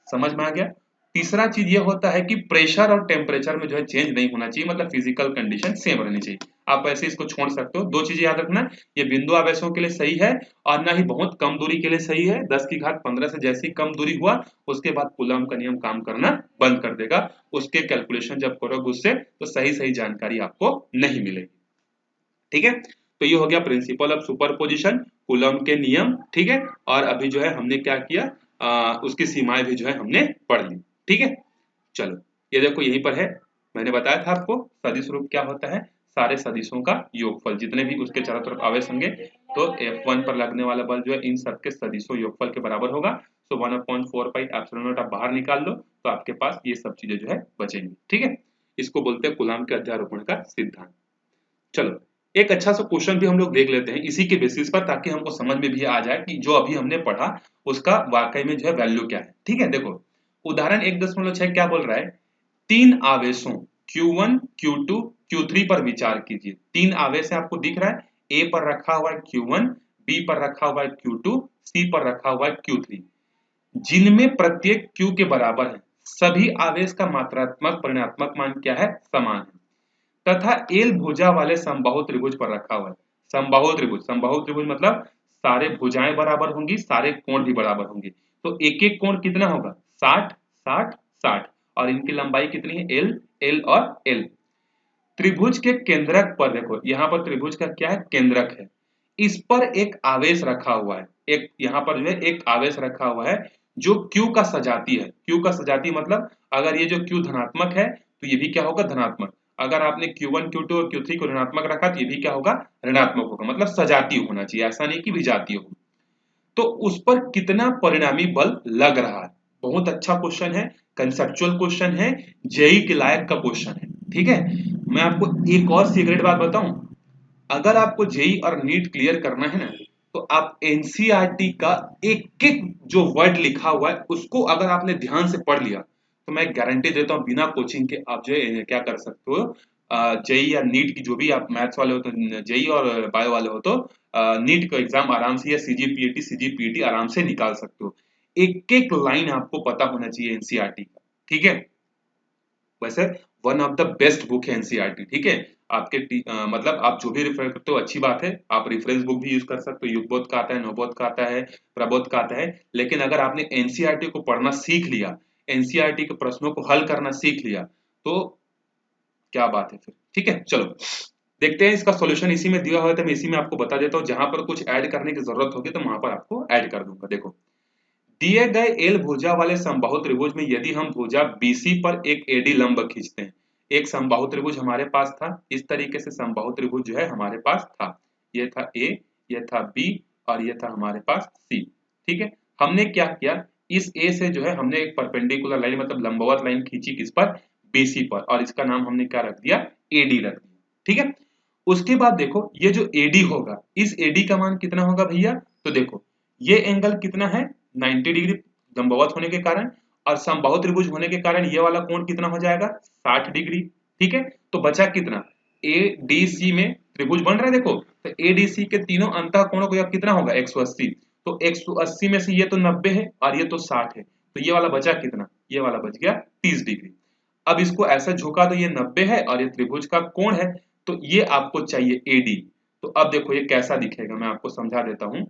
समझ में आ गया। तीसरा चीज ये होता है कि प्रेशर और टेम्परेचर में जो है चेंज नहीं होना चाहिए, मतलब फिजिकल कंडीशन सेम रहनी चाहिए। आप ऐसे इसको छोड़ सकते हो, दो चीजें याद रखना, ये बिंदु आवेशों के लिए सही है और ना ही बहुत कम दूरी के लिए सही है। 10⁻15 से जैसी कम दूरी हुआ उसके बाद कूलॉम का नियम काम करना बंद कर देगा, उसके कैलकुलेशन जब करोगे उससे तो सही सही जानकारी आपको नहीं मिलेगी, ठीक है। तो ये हो गया प्रिंसिपल ऑफ सुपरपोजिशन, कूलॉम के नियम, ठीक है। और अभी जो है हमने क्या किया, उसकी सीमाएं भी जो है हमने पढ़ ली, ठीक है। चलो ये देखो यहीं पर है, मैंने बताया था आपको सदिश रूप क्या होता है, सारे सदिशों का योगफल, जितने भी उसके चारों तरफ आवेश होंगे, तो F1 पर लगने वाला बल जो है इन सबके सदिशों योगफल के बराबर होगा। सो 1/4 पाई एप्सिलॉन नॉट आप बाहर निकाल लो तो आपके पास ये सब चीजें जो है बचेंगी, ठीक है। इसको बोलते हैं कूलॉम के अध्यारोपण का सिद्धांत। चलो एक अच्छा सा क्वेश्चन भी हम लोग देख लेते हैं इसी के बेसिस पर, ताकि हमको समझ में भी आ जाए कि जो अभी हमने पढ़ा उसका वाकई में जो है वैल्यू क्या है, ठीक है। देखो उदाहरण 1.6 क्या बोल रहा है, तीन आवेशों Q1 Q2 Q3 पर विचार कीजिए। तीन आवेश है आपको दिख रहा है, A पर रखा हुआ है Q1, B पर रखा हुआ है Q2, C पर रखा हुआ है Q3, जिनमें प्रत्येक Q के बराबर है, सभी आवेश का मात्रात्मक परिणात्मक मान क्या है, समान है, तथा एल भुजा वाले समबाहु त्रिभुज पर रखा हुआ है। समबाहु त्रिभुज मतलब सारे भुजाएं बराबर होंगी, सारे कोण भी बराबर होंगे, तो एक एक कोण कितना होगा, 60 60 60, और इनकी लंबाई कितनी है, एल एल और एल। त्रिभुज के केंद्रक पर देखो, यहाँ पर त्रिभुज का क्या है, केंद्रक है, इस पर एक आवेश रखा हुआ है, एक यहाँ पर जो है एक आवेश रखा हुआ है जो Q का सजाती है। Q का सजाती मतलब अगर ये जो Q धनात्मक है तो ये भी क्या होगा, धनात्मक। अगर आपने Q1 Q2 और Q3 को ऋणात्मक रखा तो ये भी क्या होगा, ऋणात्मक होगा, मतलब सजातीय होना चाहिए, ऐसा नहीं कि विजातीय हो। तो उस पर कितना परिणामी बल लग रहा है, बहुत अच्छा क्वेश्चन है, कंसेप्चुअल क्वेश्चन है, जेई के लायक का क्वेश्चन है। ठीक है, मैं आपको एक और सीक्रेट बात बताऊं, अगर आपको जेई और नीट क्लियर करना है ना, तो आप एनसीईआरटी का एक एक जो वर्ड लिखा हुआ है उसको अगर आपने ध्यान से पढ़ लिया तो मैं गारंटी देता हूं बिना कोचिंग के आप जो है क्या कर सकते हो, जेई या नीट की, जो भी आप मैथ्स वाले हो तो जेई और बायो वाले हो तो नीट का एग्जाम आराम से, या सीजीपीटी आराम से निकाल सकते हो। एक एक लाइन आपको पता होना चाहिए एनसीईआरटी का। ठीक है, वैसे one of the best book है एनसीईआरटी। ठीक है, आपके मतलब आप जो भी रेफर करते हो अच्छी बात है, आप रेफरेंस बुक भी यूज कर सकते हो, युगबोध का आता है, नवबोध का आता है, प्रबोध का आता है, लेकिन अगर आपने एनसीईआरटी को पढ़ना सीख लिया, एनसीईआरटी के प्रश्नों को हल करना सीख लिया तो क्या बात है फिर। ठीक है, चलो देखते हैं इसका सॉल्यूशन, इसी में दिया हुआ है तो मैं इसी में आपको बता देता हूँ, जहां पर कुछ ऐड करने की जरूरत होगी तो वहां पर आपको ऐड कर दूंगा। देखो, दिए गए एल भुजा वाले समबाहु त्रिभुज में यदि हम भुजा बीसी पर एक एडी लंब खींचते हैं, एक समबाहु त्रिभुज हमारे पास था, इस तरीके से समबाहु त्रिभुज जो है हमारे पास था, ये था ए, ये था बी और ये था हमारे पास सी। ठीक है, हमने क्या किया, इस ए से जो है हमने एक परपेंडिकुलर लाइन मतलब लंबवत लाइन खींची, किस पर, बीसी पर, और इसका नाम हमने क्या रख दिया, एडी रख दिया। ठीक है, उसके बाद देखो ये जो एडी होगा, इस एडी का मान कितना होगा भैया, तो देखो ये एंगल कितना है, 90 डिग्री लंबवत होने के कारण, और समबाहु त्रिभुज होने के कारण ये वाला कोण कितना हो जाएगा, 60 डिग्री। ठीक है, तो बचा कितना, ए डी सी में त्रिभुज बन रहा है, देखो तो ए डी सी के तीनों अंतः कोणों को कितना होगा 180, तो 180 में से ये तो 90 है और ये तो 60 है, तो ये वाला बचा कितना, ये वाला बच गया 30 डिग्री। अब इसको ऐसा झुका तो ये 90 है और ये त्रिभुज का कोण है, तो ये आपको चाहिए एडी। तो अब देखो ये कैसा दिखेगा, मैं आपको समझा देता हूं,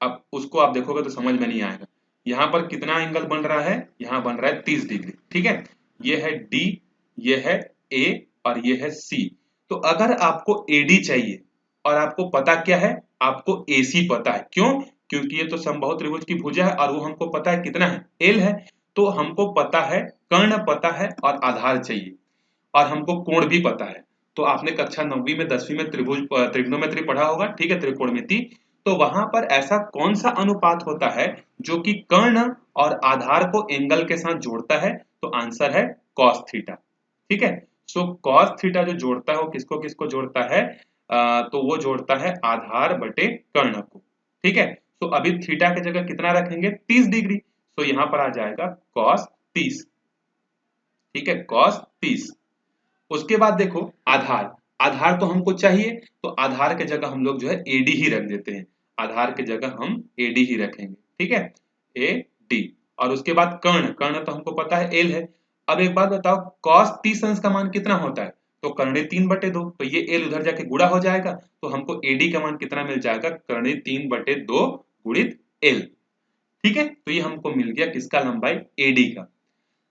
अब उसको आप देखोगे तो समझ में नहीं आएगा। यहां पर कितना एंगल बन रहा है, यहां बन रहा है 30 डिग्री। ठीक है, ये है डी, ये है ए और ये है सी। तो अगर आपको एडी चाहिए और आपको पता क्या है, आपको एसी पता है, क्यों, क्योंकि ये तो समबाहु त्रिभुज की भुजा है और वो हमको पता है कितना है, एल है। तो हमको पता है, कर्ण पता है और आधार चाहिए, और हमको कोण भी पता है। तो आपने कक्षा 9वीं में 10वीं में त्रिभुज त्रिग्नोमेट्री पढ़ा होगा, ठीक है, त्रिकोणमिति, तो वहां पर ऐसा कौन सा अनुपात होता है जो कि कर्ण और आधार को एंगल के साथ जोड़ता है, तो आंसर है कॉस थीटा। ठीक है, सो कॉस थीटा जो जोड़ता है वो किसको किसको जोड़ता है, तो वो जोड़ता है आधार बटे कर्ण को। ठीक है, तो अभी थीटा की जगह कितना रखेंगे, 30 डिग्री, तो यहां पर आ जाएगा कॉस 30। ठीक है, कॉस 30। उसके बाद देखो आधार, आधार तो हमको चाहिए, तो आधार के जगह हम लोग जो है एडी ही रख देते हैं, आधार के जगह हम एडी ही रखेंगे। ठीक है, ए डी। और उसके बाद कर्ण, कर्ण तो हमको पता है एल है। अब एक बात बताओ, कॉस 30 अंश का मान कितना होता है, तो कर्णे 3/2, तो ये एल उधर जाके गुणा हो जाएगा, तो हमको एडी का मान कितना मिल जाएगा, कर्णे 3/2 गुणित एल। ठीक है, तो ये हमको मिल गया किसका, लंबाई एडी का।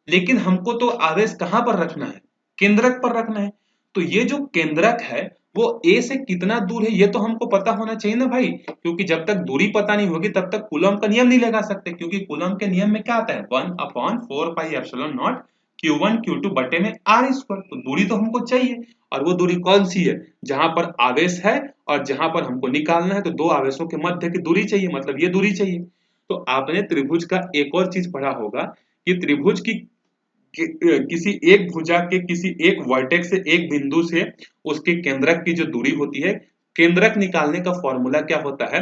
लेकिन हमको तो आवेश कहां पर रखना है, केंद्रक पर रखना है। तो ये जो केंद्रक है वो ए से कितना दूर है ये तो हमको पता होना चाहिए ना भाई, क्योंकि जब तक दूरी पता नहीं होगी तब तक कूलम का नियम नहीं लगा सकते, क्योंकि कूलम के नियम में क्या आता है, 1/4πε0 Q1 Q2 बटे में R स्क्वायर। तो दूरी तो हमको चाहिए, और वो दूरी कौन सी है, जहां पर आवेश है और जहां पर हमको निकालना है, तो दो आवेशों के मध्य की दूरी चाहिए, मतलब ये दूरी चाहिए। तो आपने त्रिभुज का एक और चीज पढ़ा होगा कि त्रिभुज की किसी एक भुजा के किसी एक वर्टेक्स से, एक बिंदु से उसके केंद्रक की जो दूरी होती है, केंद्रक निकालने का फॉर्मूला क्या होता है,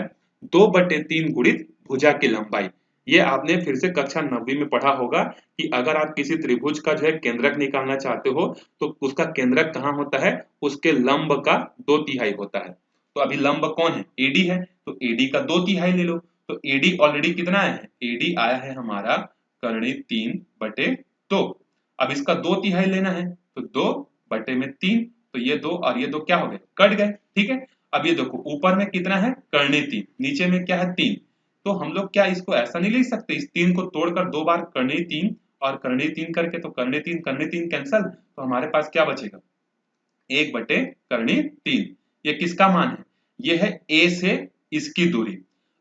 2/3 गुणित भुजा की लंबाई। ये आपने फिर से कक्षा 9वीं में पढ़ा होगा कि अगर आप किसी त्रिभुज का जो है केंद्रक निकालना चाहते हो तो उसका केंद्रक कहाँ होता है, उसके लंब का 2/3 होता है। तो अभी लंब कौन है, एडी है, तो एडी का 2/3 ले लो। तो एडी ऑलरेडी कितना आया है, एडी आया है हमारा कर्णी 3/2। अब इसका 2/3 लेना है, तो 2/3, तो ये दो और ये दो क्या हो गए, कट गए। ठीक है, अब ये देखो ऊपर में कितना है, कर्णी 3, नीचे में क्या है 3, तो हम लोग क्या इसको ऐसा नहीं लिख सकते, इस 3 को तोड़कर 2 बार कर्णी 3 और कर्णी 3 करके, तो कर्णी 3 कैंसल, तो हमारे पास क्या बचेगा, 1/कर्णी 3। ये किसका मान है, ये है ए से इसकी दूरी।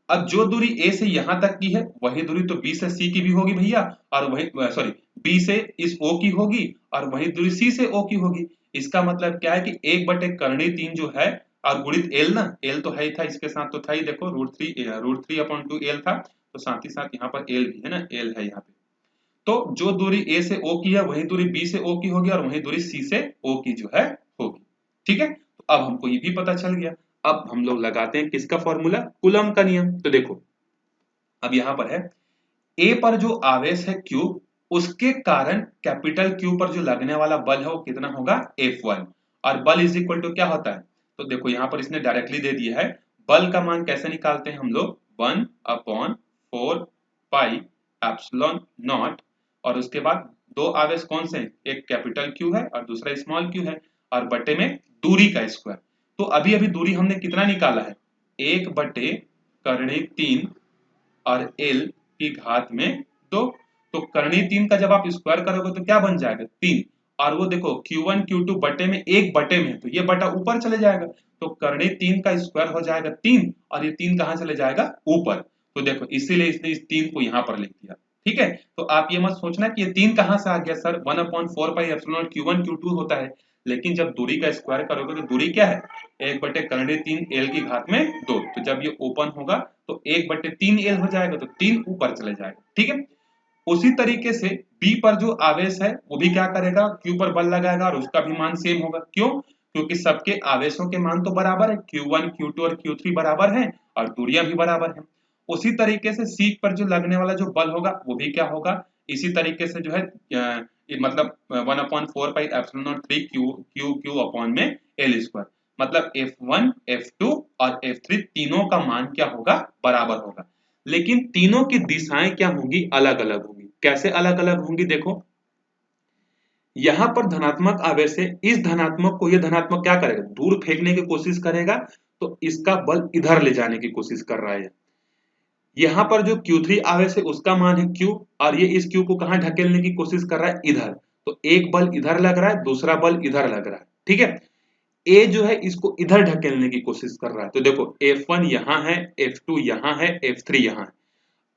अब जो दूरी A से यहां तक की है वही दूरी तो B से C की भी होगी भैया, और वही सॉरी B से इस O की होगी, और वही दूरी C से O की होगी। इसका मतलब क्या है कि 1/3 जो है और गुणित L ना, L तो है ही था, इसके साथ तो था ही, देखो √3/2 L था, तो साथ ही साथ यहाँ पर L भी है ना, L है यहाँ पे। तो जो दूरी A से O की है वही दूरी B से O की होगी, और वही दूरी C से O की जो है होगी। ठीक है, तो अब हमको ये भी पता चल गया। अब हम लोग लगाते हैं किसका फॉर्मूला, कूलम का नियम। तो देखो अब यहाँ पर है A पर जो आवेश है Q, उसके कारण कैपिटल Q पर जो लगने वाला बल है वो कितना होगा, F1। और बल इज इक्वल टू क्या होता है, तो देखो यहाँ पर इसने डायरेक्टली दे दिया है। बल का मान कैसे निकालते हैं हम लोग, 1/4 पाई एप्सिलॉन नॉट, और उसके बाद दो आवेश कौन से हैं, एक कैपिटल Q है और दूसरा स्मॉल q है, और बटे में दूरी का स्क्वायर। तो अभी अभी दूरी हमने कितना निकाला है, 1/3 और L की घात में 2। तो करनी 3 का जब आप स्क्वायर करोगे तो क्या बन जाएगा, 3। और वो देखो Q1 Q2 बटे में 1 बटे में, तो ये बटा ऊपर चले जाएगा, तो करनी 3 का स्क्वायर हो जाएगा 3, और ये 3 कहाँ चले जाएगा, ऊपर। तो देखो इसीलिए इसने इस 3 को यहाँ पर लिख दिया। ठीक है, तो आप ये मत सोचना कि ये 3 कहाँ से आ गया sir, 1/4 pi epsilon Q1 Q2 होता है, लेकिन जब दूरी का स्क्वायर करोगे तो दूरी क्या है, 1/3 L की घात में 2। तो जब ये ओपन होगा तो 1/3 L हो जाएगा, तो 3 ऊपर चले जाएगा। ठीक है, उसी तरीके से B पर जो आवेश है वो भी क्या करेगा, Q पर बल लगाएगा और उसका भी मान सेम होगा। क्यों, क्योंकि सबके आवेशों के मान तो बराबर है, Q1 Q2 और Q3 बराबर हैं और दूरियां भी बराबर हैं। उसी तरीके से C पर जो लगने वाला जो बल होगा वो भी क्या होगा, इसी तरीके से जो है मतलब 1/4 pi epsilon not 3 Q upon में L स्क्वायर, मतलब F1 F2 और F3 तीनों का मान क्या होगा, बराबर होगा। लेकिन तीनों की दिशाएं क्या होंगी, अलग अलग होंगी। कैसे अलग अलग होंगी, देखो यहां पर धनात्मक आवेश है, इस धनात्मक को ये धनात्मक क्या करेगा, दूर फेंकने की कोशिश करेगा, तो इसका बल इधर ले जाने की कोशिश कर रहा है। यहां पर जो Q3 आवेश है उसका मान है Q, और ये इस Q को कहां ढकेलने की कोशिश कर रहा है, इधर। तो एक बल इधर लग रहा है, दूसरा बल इधर लग रहा है। ठीक है, A जो है इसको इधर ढकेलने की कोशिश कर रहा है, तो देखो F1 यहां है, F2 यहां है, F3 यहां है।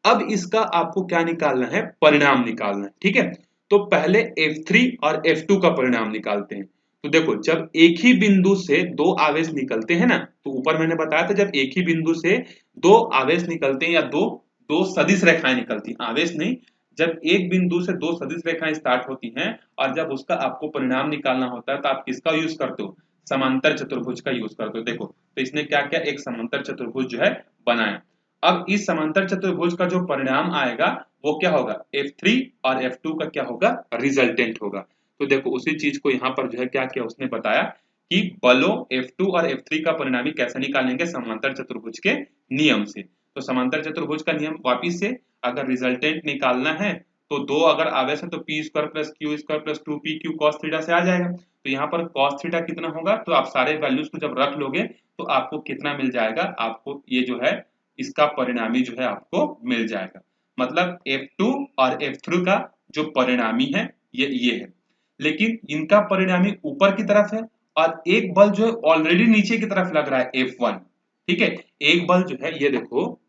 अब इसका आपको क्या निकालना है, परिणाम निकालना है। ठीक है, तो पहले F3 और F2 का परिणाम निकालते हैं। तो देखो जब एक ही बिंदु से दो आवेश निकलते हैं ना, तो ऊपर मैंने बताया था जब एक ही बिंदु से दो आवेश निकलते हैं या दो दो सदिश रेखाएं निकलती हैं, आवेश नहीं, जब एक बिंदु से दो सदिश रेखाएं स्टार्ट होती हैं और जब उसका आपको परिणाम निकालना होता है तो आप किसका यूज करते हो, समांतर चतुर्भुज का यूज करते हो। देखो तो इसने क्या किया, एक समांतर चतुर्भुज जो है बनाया। अब इस समांतर चतुर्भुज का जो परिणाम आएगा वो क्या होगा, F3 और F2 का क्या होगा, रिजल्टेंट होगा। तो देखो उसी चीज को यहाँ पर जो है क्या किया, उसने बताया कि बलों F2 और F3 का परिणामी कैसे निकालेंगे, समांतर चतुर्भुज के नियम से। तो समांतर चतुर्भुज का नियम वापिस से, अगर रिजल्टेंट निकालना है तो दो अगर आवेश है तो P square plus Q square plus 2PQ cos theta से आ जाएगा। तो यहाँ पर cos थीटा कितना होगा, तो आप सारे वैल्यूज को जब रख लोगे तो आपको कितना मिल जाएगा, आपको ये जो है इसका परिणामी जो है आपको मिल जाएगा। मतलब F2 और F3 का जो परिणामी है ये है, लेकिन इनका परिणामी ऊपर की तरफ है और एक बल जो है ऑलरेडी नीचे की तरफ लग रहा है F1। ठीक है, एक बल जो है ये देखो,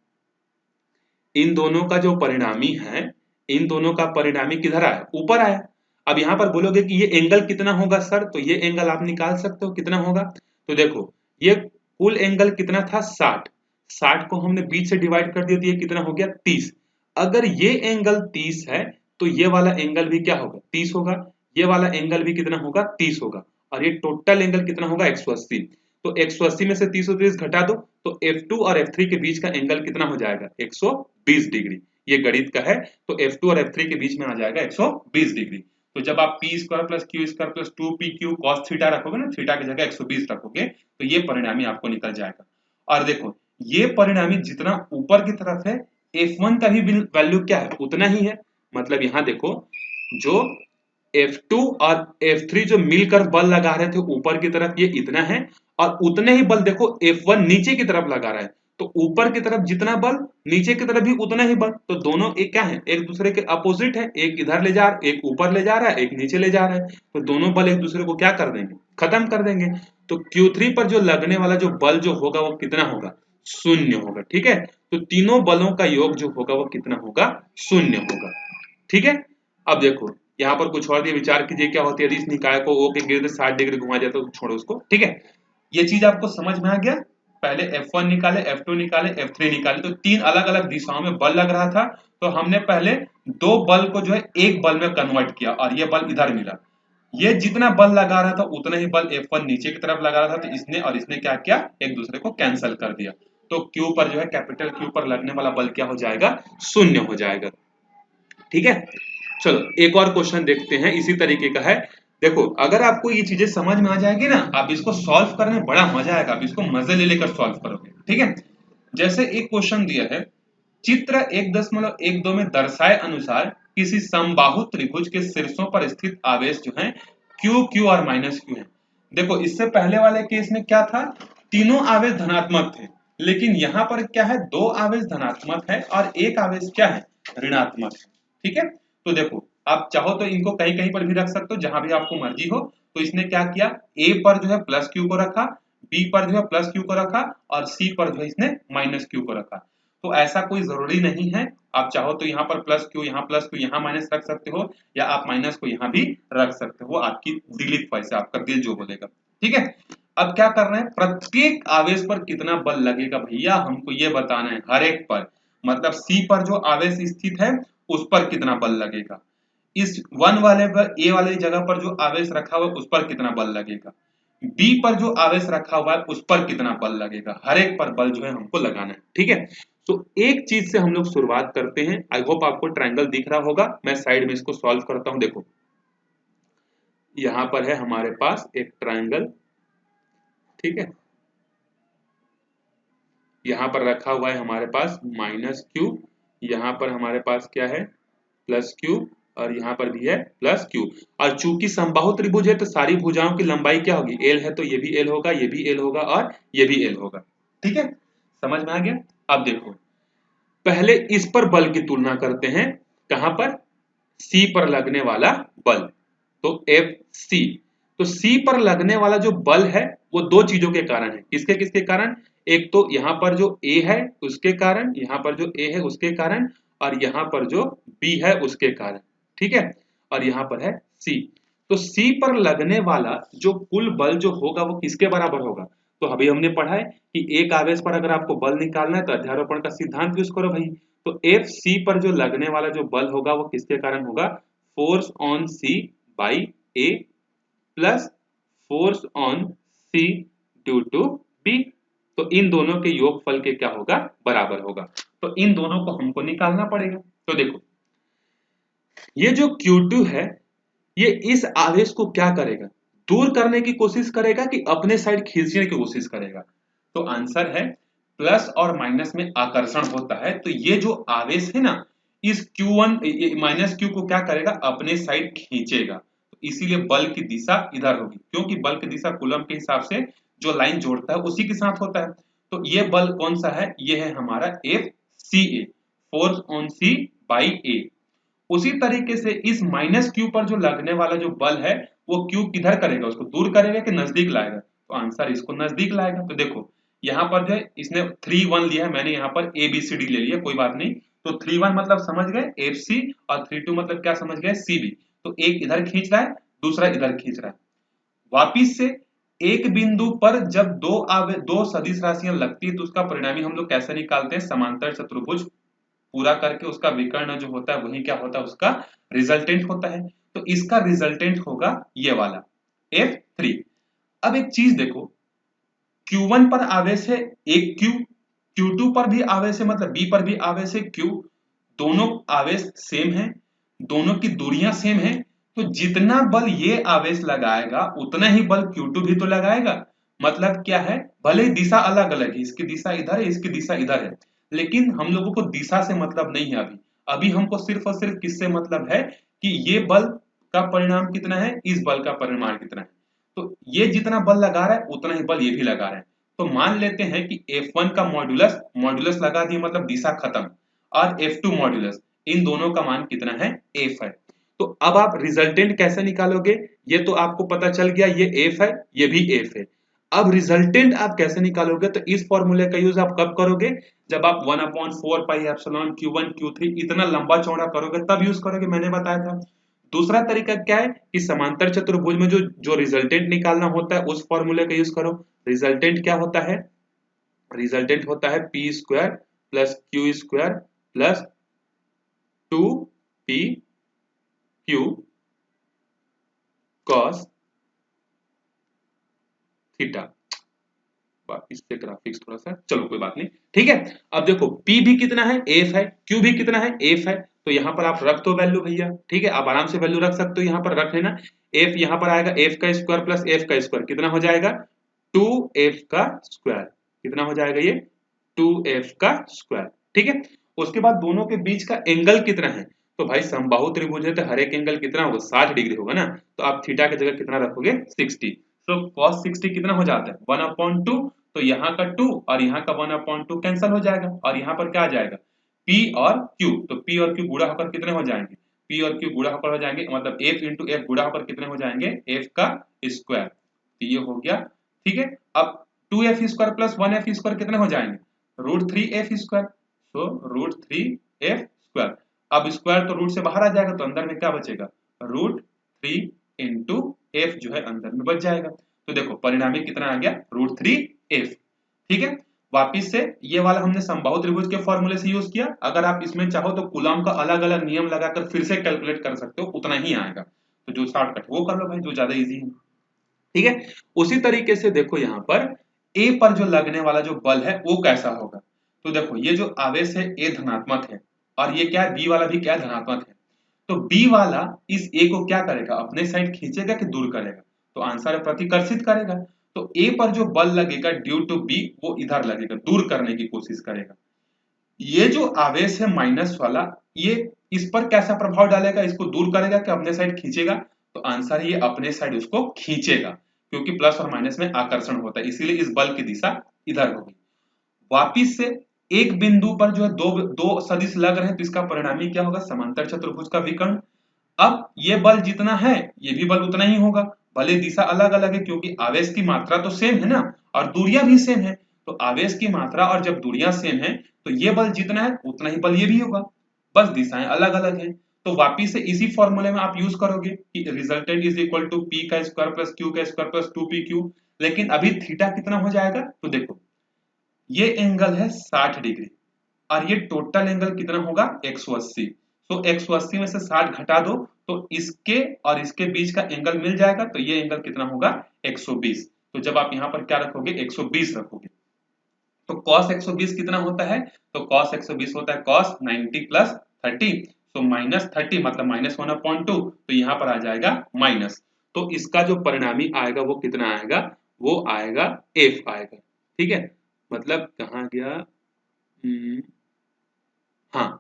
इन दोनों का जो परिणामी है, इन दोनों का परिणामी किधर आया, ऊपर आया। अब यहां पर बोलोगे कि ये एंगल कितना होगा सर, तो ये एंगल आप निकाल सकते हो कितना होगा। तो देखो ये कुल एंगल कितना था, 60, 60 को हमने 20 से डिवाइड कर दिया तो ये कितना हो गया, 30। अगर ये एंगल 30 है तो ये वाला एंगल भी क्या होगा, 30 होगा, ये वाला एंगल भी कितना होगा, 30 होगा, और ये टोटल एंगल कितना होगा, 180। तो 180 में से 30 घटा दो तो F2 और F3 के बीच का एंगल कितना हो जाएगा, 120 डिग्री। ये गणित का है, तो F2 और F3 के बीच में आ जाएगा 120 डिग्री। तो जब आप P square plus Q square plus 2PQ cos theta रखोगे ना, थीटा की जगह 120 रखोगे तो ये परिणामी आपको निकल जाएगा। और देखो ये परिणामी जितना ऊपर की तरफ है, F1 का भी वैल्यू क्या है, उतना ही है। मतलब यहाँ देखो जो F2 और F3 जो मिलकर बल लगा रहे थे ऊपर की तरफ, ये इतना है, और उतने ही बल देखो F1 नीचे की तरफ लगा रहा है। तो ऊपर की तरफ जितना बल, नीचे की तरफ भी उतना ही बल। तो दोनों एक क्या है, एक दूसरे के अपोजिट है, एक इधर ले जा रहा है, एक ऊपर ले जा रहा है, एक नीचे ले जा रहा है। तो दोनों बल एक दूसरे को क्या कर देंगे, खत्म कर देंगे। तो Q3 पर जो लगने वाला जो बल जो होगा वो कितना होगा, शून्य होगा। ठीक है, तो तीनों बलों का योग जो होगा वो कितना होगा, शून्य होगा। ठीक है, अब देखो यहाँ पर कुछ और दिया, विचार कीजिए क्या होती है यदि इस निकाय को O के गिर्द 60 डिग्री घुमा जाए तो छोड़ो उसको। ठीक है, ये चीज आपको समझ में आ गया। पहले F1 निकाले, F2 निकाले, F3 निकाले, तो तीन अलग अलग दिशाओं में बल लग रहा था, तो हमने पहले दो बल को जो है एक बल में कन्वर्ट किया और ये बल इधर मिला। ये जितना बल लगा रहा था उतना ही बल F1 नीचे की तरफ लगा रहा था, तो इसने और इसने क्या किया, एक दूसरे को कैंसिल कर दिया। तो Q पर जो है, कैपिटल Q पर लगने वाला बल क्या हो जाएगा, शून्य हो जाएगा। ठीक है, चलो एक और क्वेश्चन देखते हैं, इसी तरीके का है। देखो अगर आपको ये चीजें समझ में आ जाएगी ना, आप इसको सॉल्व करने में बड़ा मजा आएगा, आप इसको मजे ले लेकर सॉल्व करोगे। ठीक है, जैसे एक क्वेश्चन दिया है, चित्र 1.12 में दर्शाए अनुसार किसी समबाहु त्रिभुज के शीर्षों पर स्थित आवेश जो है Q, Q और माइनस Q है। देखो इससे पहले वाले केस में क्या था, तीनों आवेश धनात्मक थे, लेकिन यहाँ पर क्या है, दो आवेश धनात्मक है और एक आवेश क्या है, ऋणात्मक है। ठीक है, तो देखो आप चाहो तो इनको कहीं कहीं पर भी रख सकते हो, जहां भी आपको मर्जी हो। तो इसने क्या किया, A पर जो है प्लस Q को रखा, B पर जो है प्लस Q को रखा और C पर जो है इसने माइनस Q को रखा। तो ऐसा कोई जरूरी नहीं है, आप चाहो तो यहाँ पर प्लस Q, यहाँ प्लस Q, यहाँ माइनस रख सकते हो, या आप माइनस को यहाँ भी रख सकते हो, आपकी दिली ख्वाहिश है, आपका दिल जो बोलेगा। ठीक है, अब क्या कर रहे हैं, प्रत्येक आवेश पर कितना बल लगेगा भैया, हमको ये बताना है, हर एक पर, मतलब C पर जो आवेश स्थित है उस पर कितना बल लगेगा, इस 1 वाले पर, A वाले जगह पर जो आवेश रखा हुआ है उस पर कितना बल लगेगा, B पर जो आवेश रखा हुआ है उस पर कितना बल लगेगा, हर एक पर बल जो है हमको लगाना है। ठीक है, तो एक चीज से हम लोग शुरुआत करते हैं। आई होप आपको ट्रायंगल दिख रहा होगा, मैं साइड में इसको सॉल्व करता हूं। देखो यहां पर है हमारे पास एक ट्रायंगल, ठीक है, यहां पर रखा हुआ है हमारे पास माइनस Q, यहां पर हमारे पास क्या है, प्लस Q, और यहाँ पर भी है प्लस Q। और चूंकि समबाहु त्रिभुज है तो सारी भुजाओं की लंबाई क्या होगी, L है, तो ये भी L होगा, ये भी L होगा और ये भी L होगा। ठीक है, समझ में आ गया। अब देखो पहले इस पर बल की तुलना करते हैं, कहां पर, C पर लगने वाला बल, तो FC। तो C पर लगने वाला जो बल है वो दो चीजों के कारण है, किसके किसके कारण, एक तो यहाँ पर जो A है उसके कारण, यहाँ पर जो A है उसके कारण, और यहाँ पर जो B है उसके कारण। ठीक है, और यहाँ पर है C। तो C पर लगने वाला जो कुल बल जो होगा वो किसके बराबर होगा, तो अभी हमने पढ़ा है कि एक आवेश पर अगर आपको बल निकालना है तो अध्यारोपण का सिद्धांत यूज करो भाई। तो FC पर जो लगने वाला जो बल होगा वो किसके कारण होगा, force on C by A plus force on C due to B। तो इन दोनों के योगफल के क्या होगा, बराबर होगा। तो इन दोनों को हमको निकालना पड़ेगा। तो देखो ये जो Q2 है ये इस आवेश को क्या करेगा, दूर करने की कोशिश करेगा कि अपने साइड खींचने की कोशिश करेगा। तो आंसर है प्लस और माइनस में आकर्षण होता है, तो ये जो आवेश है ना, इस Q1 माइनस Q को क्या करेगा, अपने साइड खींचेगा। तो इसीलिए बल की दिशा इधर होगी, क्योंकि बल की दिशा कूलम के हिसाब से जो लाइन जोड़ता है उसी के साथ होता है। तो ये बल कौन सा है, ये है हमारा FCA, force on C by A। उसी तरीके से इस माइनस Q पर जो लगने वाला जो बल है वो Q किधर करेगा, उसको दूर करेगा कि नजदीक लाएगा, तो आंसर इसको नजदीक लाएगा। तो देखो यहाँ पर जो है इसने 3 1 लिया है, मैंने यहाँ पर ABCD ले लिया, कोई बात नहीं। तो 3 1 मतलब समझ गए FC, और 3 2 मतलब क्या समझ गए, CB। तो एक इधर खींच रहा है, दूसरा इधर खींच रहा है। वापिस से एक बिंदु पर जब दो सदिश राशियां लगती है तो उसका परिणामी हम लोग कैसे निकालते हैं, समांतर चतुर्भुज पूरा करके उसका विकर्ण जो होता है वही क्या होता है, उसका रिजल्टेंट होता है। तो इसका रिजल्टेंट होगा ये वाला F3। अब एक चीज देखो, Q1 पर आवेश है एक Q, Q2 पर भी आवेश है, मतलब B पर भी आवेश है Q, दोनों आवेश सेम है, दोनों की दूरियां सेम है। तो जितना बल ये आवेश लगाएगा उतना ही बल Q2 भी तो लगाएगा। मतलब क्या है, भले ही दिशा अलग अलग है, इसकी दिशा इधर है, इसकी दिशा इधर है, लेकिन हम लोगों को दिशा से मतलब नहीं है। अभी अभी हमको सिर्फ और सिर्फ किससे मतलब है कि ये बल का परिणाम कितना है, इस बल का परिमाण कितना है। तो ये जितना बल लगा रहा है उतना ही बल ये भी लगा रहा है। तो मान लेते हैं कि F1 का मॉड्यूलस मॉड्यूलस लगा दिए, मतलब दिशा खत्म, और F2 मॉड्यूलस, इन दोनों का मान कितना है, F है। तो अब आप रिजल्टेंट कैसे निकालोगे, ये तो आपको पता चल गया, ये F है, ये भी F है। अब रिजल्टेंट आप कैसे निकालोगे, तो इस फॉर्मूले का यूज आप कब करोगे, जब आप 1/4 पाई एप्सिलॉन Q1 Q3 इतना लंबा चौड़ा करोगे तब यूज करोगे, मैंने बताया था। दूसरा तरीका क्या है कि समांतर चतुर्भुज में जो जो रिजल्टेंट निकालना होता है उस फॉर्मूले का यूज करो। रिजल्टेंट क्या होता है, रिजल्टेंट होता है P square plus Q square plus 2pq cos theta. इससे ग्राफिक्स थोड़ा सा, चलो कोई बात नहीं, ठीक है। अब देखो P भी कितना है, एफ है, Q भी कितना है, एफ है, तो यहाँ पर आप रख दो वैल्यू भैया, ठीक है, आप आराम से वैल्यू रख सकते हो, यहाँ पर रख लेना। एफ यहाँ पर आएगा एफ का स्क्वायर प्लस एफ का स्क्वायर, कितना हो जाएगा 2f का स्क्वायर, कितना हो जाएगा ये 2f का स्क्वायर, ठीक है। उसके बाद दोनों के बीच का एंगल कितना है, तो भाई समबाहु त्रिभुज है तो हर एक एंगल कितना होगा 60 डिग्री होगा ना, तो आप थीटा की जगह कितना रखोगे 60, तो cos 60 कितना हो जाता है 1/2, तो यहाँ का 2 और यहाँ का 1/2 कैंसिल हो जाएगा, और यहाँ पर क्या आ जाएगा P और Q, तो P और Q गुणा होकर कितने हो जाएंगे, P और Q गुणा होकर हो जाएंगे, मतलब F इंटू F गुणा होकर कितने हो जाएंगे F का स्क्वायर, तो ये हो गया, ठीक है। अब 2f square plus 1f square कितने हो जाएंगे √3f स्क्वायर, तो √3f स्क्वायर, अब स्क्वायर तो रूट से बाहर आ जाएगा तो अंदर में क्या बचेगा √3 इंटू एफ जो है अंदर में बच जाएगा, तो देखो परिणामी कितना आ गया √3f, ठीक है। वापिस से ये वाला हमने समबाहु त्रिभुज के फॉर्मूले से यूज किया, अगर आप इसमें चाहो तो कूलम का अलग अलग नियम लगाकर फिर से कैलकुलेट कर सकते हो, उतना ही आएगा, तो जो शॉर्टकट वो कर लो भाई, जो ज्यादा इजी है, ठीक है। उसी तरीके से देखो यहाँ पर ए पर जो लगने वाला जो बल है वो कैसा होगा, तो देखो ये जो आवेश है ए धनात्मक है, और ये क्या है बी वाला भी क्या धनात्मक है, तो बी वाला इस ए को क्या करेगा अपने साइड खींचेगा कि दूर करेगा, तो आंसर है प्रतिकर्षित करेगा, तो ए पर जो बल लगेगा ड्यू टू बी वो इधर लगेगा, दूर करने की कोशिश करेगा। ये जो आवेश है माइनस वाला, ये इस पर कैसा प्रभाव डालेगा, इसको दूर करेगा कि अपने साइड खींचेगा, तो आंसर है ये अपने साइड उसको खींचेगा, क्योंकि प्लस और माइनस में आकर्षण होता है, इसीलिए इस बल की दिशा इधर होगी। वापिस से एक बिंदु पर जो है दो दो सदिश लग रहे हैं, तो इसका परिणामी क्या होगा समांतर चतुर्भुज का विकर्ण। अब ये बल जितना है ये भी बल उतना ही होगा, भले दिशा अलग अलग है, क्योंकि आवेश की मात्रा तो सेम है ना और दूरियां भी सेम है, तो आवेश की मात्रा और जब दूरियां सेम है तो ये बल जितना है उतना ही बल ये भी होगा, बस दिशाएं अलग अलग हैं। तो वापिस से इसी फॉर्मूले में आप यूज करोगे कि resultant is equal to P का स्क्वायर प्लस क्यू का स्क्वायर प्लस 2pq, लेकिन अभी थीटा कितना हो जाएगा, तो देखो ये एंगल है 60 डिग्री और ये टोटल एंगल कितना होगा 180, तो 180 में से 60 घटा दो तो इसके और इसके बीच का एंगल मिल जाएगा, तो ये एंगल कितना होगा 120, तो जब आप यहाँ पर क्या रखोगे 120 रखोगे, तो cos 120 कितना होता है, तो cos 120 होता है cos 90 प्लस 30, तो -30 मतलब -1/2, तो यहाँ पर आ जाएगा माइनस, तो इसका जो परिणामी आएगा वो कितना आएगा, वो आएगा f आएगा, ठीक है। मतलब कहाँ गया, हाँ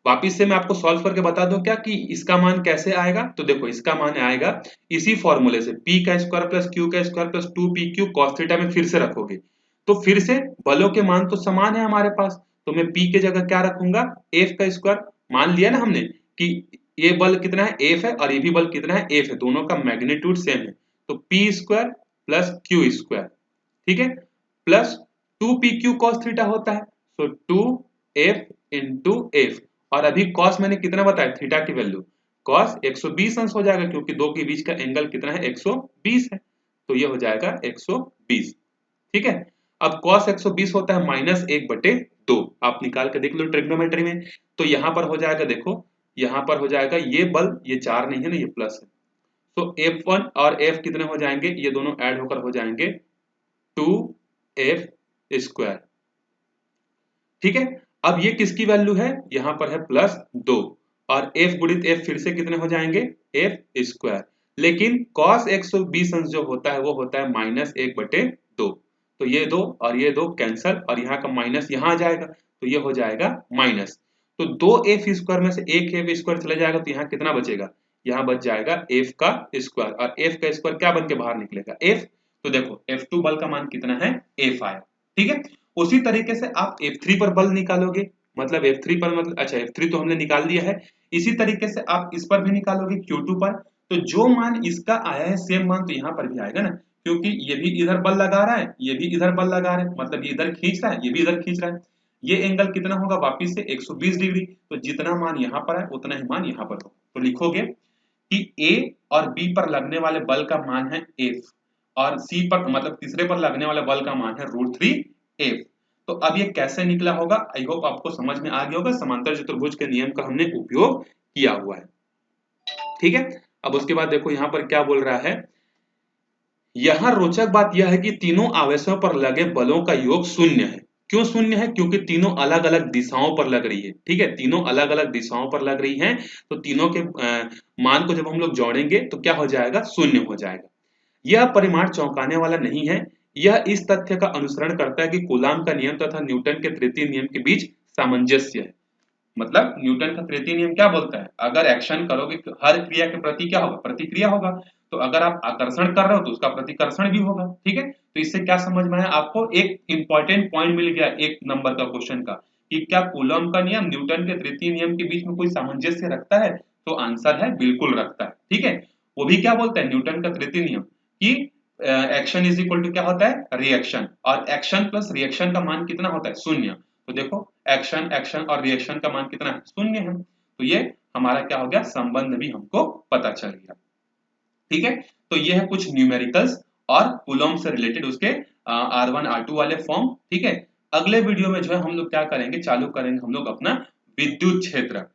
वापिस से मैं आपको सॉल्व करके बता दूं क्या कि इसका मान कैसे आएगा, तो देखो इसका मान आएगा इसी फॉर्मूले से p का स्क्वायर प्लस q का square plus 2pq cos theta में फिर से रखोगे, तो फिर से बलों के मान तो समान है हमारे पास, तो मैं p के जगह क्या रखूंगा f का स्क्वायर, मान लिया ना हमने कि ये बल कितना है f है और ये भी बल कितना है f है, दोनों का मैग्नीट्यूड सेम है, तो p square plus q square, ठीक है, प्लस 2pq cos थीटा होता है, तो 2f इंटू f, और अभी cos मैंने कितना बताया थीटा की वैल्यू cos 120 अंश हो जाएगा, क्योंकि दो के बीच का एंगल कितना है 120 है, तो ये हो जाएगा 120, ठीक है। अब cos 120 होता है -1/2, आप निकाल के देख लो ट्रिग्नोमेट्री में, तो यहाँ पर हो जाएगा देखो यहाँ पर हो जाएगा ये बल ये 4 नहीं है ना ये प्लस है, तो f1 और f कितने हो जाएंगे, ये दोनों ऐड होकर हो जाएंगे 2f स्क्वायर, ठीक है। अब ये किसकी वैल्यू है, यहाँ पर है +2 और f गुणित f फिर से कितने हो जाएंगे f स्क्वायर, लेकिन cos 120 अंश जो होता है वो होता है -1/2, तो ये दो और ये दो कैंसल और यहाँ का माइनस यहाँ आ जाएगा, तो ये हो जाएगा माइनस, तो 2f स्क्वायर में से एक f स्क्वायर चले जाएगा, तो यहाँ कितना बचेगा, यहाँ बच जाएगा f का स्क्वायर, और f का स्क्वायर क्या बन के बाहर निकलेगा f, तो देखो F2 बल का मान कितना है f आया, ठीक है। उसी तरीके से आप F3 पर बल निकालोगे, मतलब F3 पर मतलब अच्छा F3 तो हमने निकाल दिया है, इसी तरीके से आप इस पर भी निकालोगे Q2 पर, तो जो मान इसका आया है सेम मान तो यहाँ पर भी आएगा ना, क्योंकि ये भी इधर बल लगा रहा है, ये भी इधर बल लगा रहा है, मतलब ये इधर खींच रहा है, ये भी इधर खींच रहा है। ये एंगल कितना होगा वापिस से 120 डिग्री। तो जितना मान यहाँ पर है उतना ही मान यहाँ पर होगा। तो लिखोगे कि A और B पर लगने वाले बल का मान है F और C पर मतलब तीसरे पर लगने वाले बल का मान है √3F। तो अब ये कैसे निकला होगा, आई होप आपको समझ में आ गया होगा। समांतर चतुर्भुज के नियम का हमने उपयोग किया हुआ है, ठीक है। अब उसके बाद देखो यहाँ पर क्या बोल रहा है, यहां रोचक बात यह है कि तीनों आवेशों पर लगे बलों का योग शून्य है। क्यों शून्य है? क्योंकि तीनों अलग अलग दिशाओं पर लग रही है, ठीक है, तीनों अलग अलग दिशाओं पर लग रही हैं। तो तीनों के मान को जब हम लोग जोड़ेंगे तो क्या हो जाएगा, शून्य हो जाएगा। यह परिमाण चौंकाने वाला नहीं है। यह इस तथ्य का अनुसरण करता है कि कूलाम का नियम तथा न्यूटन के तृतीय नियम के बीच सामंजस्य है। मतलब न्यूटन का तृतीय नियम क्या बोलता है, अगर एक्शन करोगे तो हर क्रिया के प्रति क्या होगा, प्रतिक्रिया होगा। तो अगर आप आकर्षण कर रहे हो तो उसका प्रतिकर्षण भी होगा, ठीक है। तो इससे क्या समझ में आया आपको, एक इंपॉर्टेंट पॉइंट मिल गया एक नंबर का क्वेश्चन का, कि क्या कूलम का नियम न्यूटन के तृतीय नियम के बीच में कोई सामंजस्य रखता है। तो आंसर है बिल्कुल रखता है, ठीक है। वो भी क्या बोलता है न्यूटन का तृतीय नियम कि एक्शन इज इक्वल टू क्या होता है, रिएक्शन, और एक्शन प्लस रिएक्शन का मान कितना होता है, शून्य। तो देखो एक्शन एक्शन और रिएक्शन का मान कितना है, शून्य है। तो ये हमारा क्या हो गया, संबंध भी हमको पता चल गया, ठीक है। तो ये है कुछ न्यूमेरिकल्स और कूलम से रिलेटेड उसके R1 R2 वाले फॉर्म, ठीक है। अगले वीडियो में जो है हम लोग क्या करेंगे, चालू करेंगे हम लोग अपना विद्युत क्षेत्र।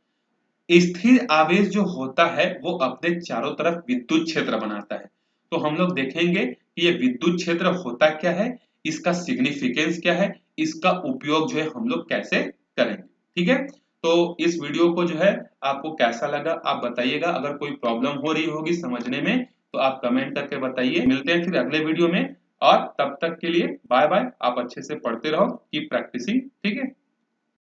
स्थिर आवेश जो होता है वो अपने चारों तरफ विद्युत क्षेत्र बनाता है। तो हम लोग देखेंगे कि ये विद्युत क्षेत्र होता क्या है, इसका सिग्निफिकेंस क्या है, इसका उपयोग जो है हम लोग कैसे करेंगे, ठीक है। तो इस वीडियो को जो है आपको कैसा लगा आप बताइएगा। अगर कोई प्रॉब्लम हो रही होगी समझने में तो आप कमेंट करके बताइए। मिलते हैं फिर अगले वीडियो में, और तब तक के लिए बाय बाय। आप अच्छे से पढ़ते रहो, कीप प्रैक्टिसिंग, ठीक है।